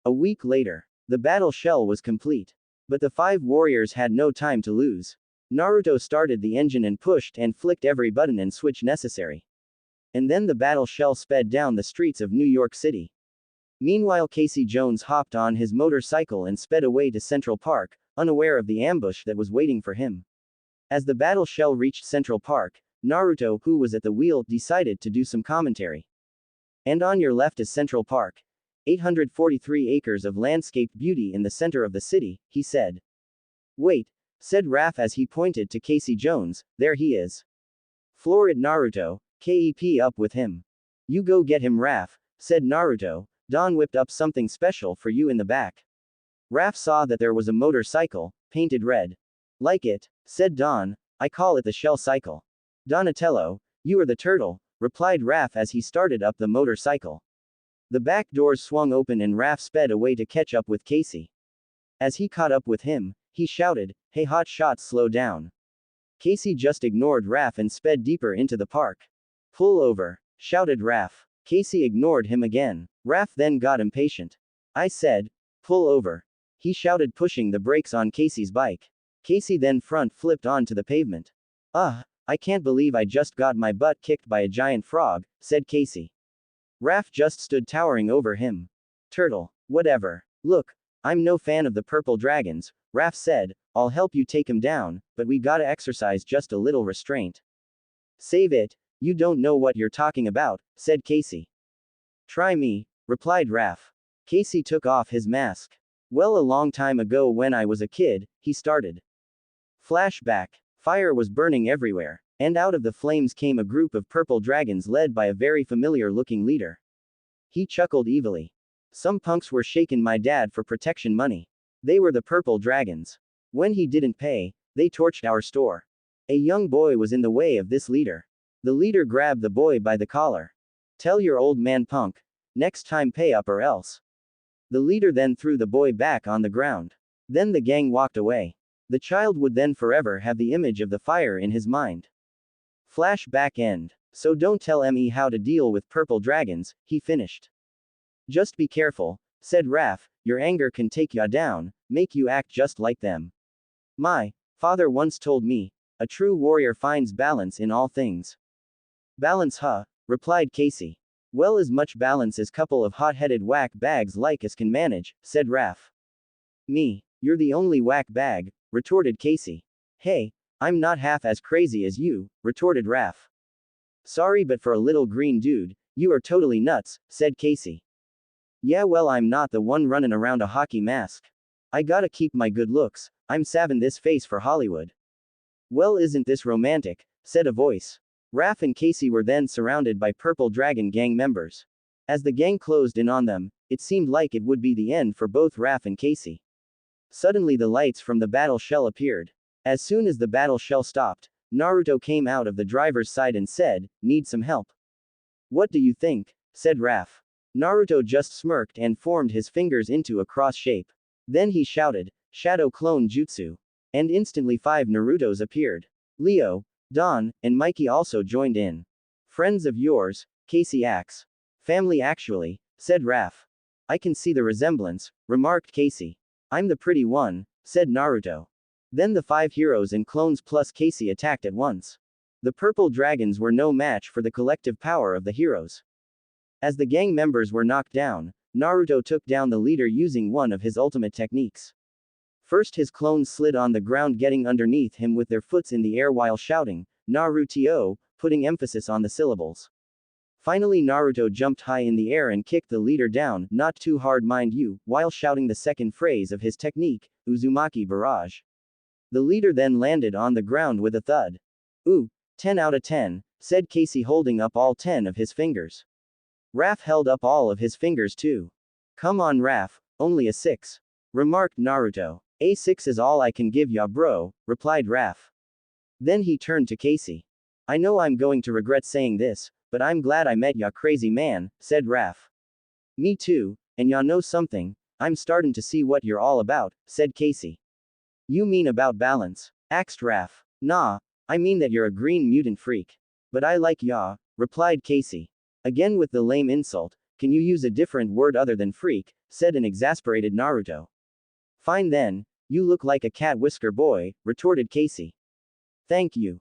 [SPEAKER 1] A week later, the battle shell was complete. But the five warriors had no time to lose. Naruto started the engine and pushed and flicked every button and switch necessary. And then the battle shell sped down the streets of New York City. Meanwhile, Casey Jones hopped on his motorcycle and sped away to Central Park, unaware of the ambush that was waiting for him. As the battle shell reached Central Park, Naruto, who was at the wheel, decided to do some commentary. And on your left is Central Park. 843 acres of landscaped beauty in the center of the city, he said. Wait, said Raph as he pointed to Casey Jones, there he is. Florid Naruto, KEP up with him. You go get him, Raph, said Naruto. Dawn whipped up something special for you in the back. Raph saw that there was a motorcycle, painted red. Like it, said Dawn, I call it the shell cycle. Donatello, you are the turtle, replied Raph as he started up the motorcycle. The back doors swung open and Raph sped away to catch up with Casey. As he caught up with him, he shouted, hey hot shots, slow down. Casey just ignored Raph and sped deeper into the park. Pull over, shouted Raph. Casey ignored him again. Raph then got impatient. I said, pull over. He shouted, pushing the brakes on Casey's bike. Casey then front flipped onto the pavement. I can't believe I just got my butt kicked by a giant frog, said Casey. Raph just stood towering over him. Turtle, whatever. Look, I'm no fan of the purple dragons, Raph said, I'll help you take him down, but we gotta exercise just a little restraint. Save it, you don't know what you're talking about, said Casey. Try me, replied Raph. Casey took off his mask. Well, a long time ago when I was a kid, he started. Flashback. Fire was burning everywhere, and out of the flames came a group of purple dragons led by a very familiar-looking leader. He chuckled evilly. Some punks were shaking my dad for protection money. They were the purple dragons. When he didn't pay, they torched our store. A young boy was in the way of this leader. The leader grabbed the boy by the collar. Tell your old man, punk. Next time pay up or else. The leader then threw the boy back on the ground. Then the gang walked away. The child would then forever have the image of the fire in his mind. Flashback end. So don't tell me how to deal with purple dragons, he finished. Just be careful, said Raph, your anger can take ya down, make you act just like them. My father once told me, a true warrior finds balance in all things. Balance, huh? Replied Casey. Well, as much balance as couple of hot-headed whack bags like us can manage, said Raph. Me, you're the only whack bag, retorted Casey. Hey, I'm not half as crazy as you, retorted Raph. Sorry, but for a little green dude, you are totally nuts, said Casey. Yeah, well, I'm not the one running around a hockey mask. I gotta keep my good looks, I'm saving this face for Hollywood. Well, isn't this romantic, said a voice. Raph and Casey were then surrounded by Purple Dragon gang members. As the gang closed in on them, it seemed like it would be the end for both Raph and Casey. Suddenly the lights from the battle shell appeared. As soon as the battle shell stopped, Naruto came out of the driver's side and said, need some help. What do you think? Said Raph. Naruto just smirked and formed his fingers into a cross shape. Then he shouted, Shadow Clone Jutsu. And instantly 5 Narutos appeared. Leo, Don, and Mikey also joined in. Friends of yours, Casey acts. Family actually, said Raph. I can see the resemblance, remarked Casey. I'm the pretty one, said Naruto. Then the 5 heroes and clones plus Casey attacked at once. The purple dragons were no match for the collective power of the heroes. As the gang members were knocked down, Naruto took down the leader using one of his ultimate techniques. First, his clones slid on the ground, getting underneath him with their foots in the air while shouting, Naruto, putting emphasis on the syllables. Finally Naruto jumped high in the air and kicked the leader down, not too hard mind you, while shouting the second phrase of his technique, Uzumaki Barrage. The leader then landed on the ground with a thud. Ooh, 10 out of 10, said Casey holding up all 10 of his fingers. Raph held up all of his fingers too. Come on Raph, only a 6. Remarked Naruto. A 6 is all I can give ya bro, replied Raph. Then he turned to Casey. I know I'm going to regret saying this, but I'm glad I met ya crazy man, said Raph. Me too, and ya know something, I'm starting to see what you're all about, said Casey. You mean about balance? Asked Raph. Nah, I mean that you're a green mutant freak. But I like ya, replied Casey. Again with the lame insult, can you use a different word other than freak, said an exasperated Naruto. Fine then, you look like a cat whisker boy, retorted Casey. Thank you.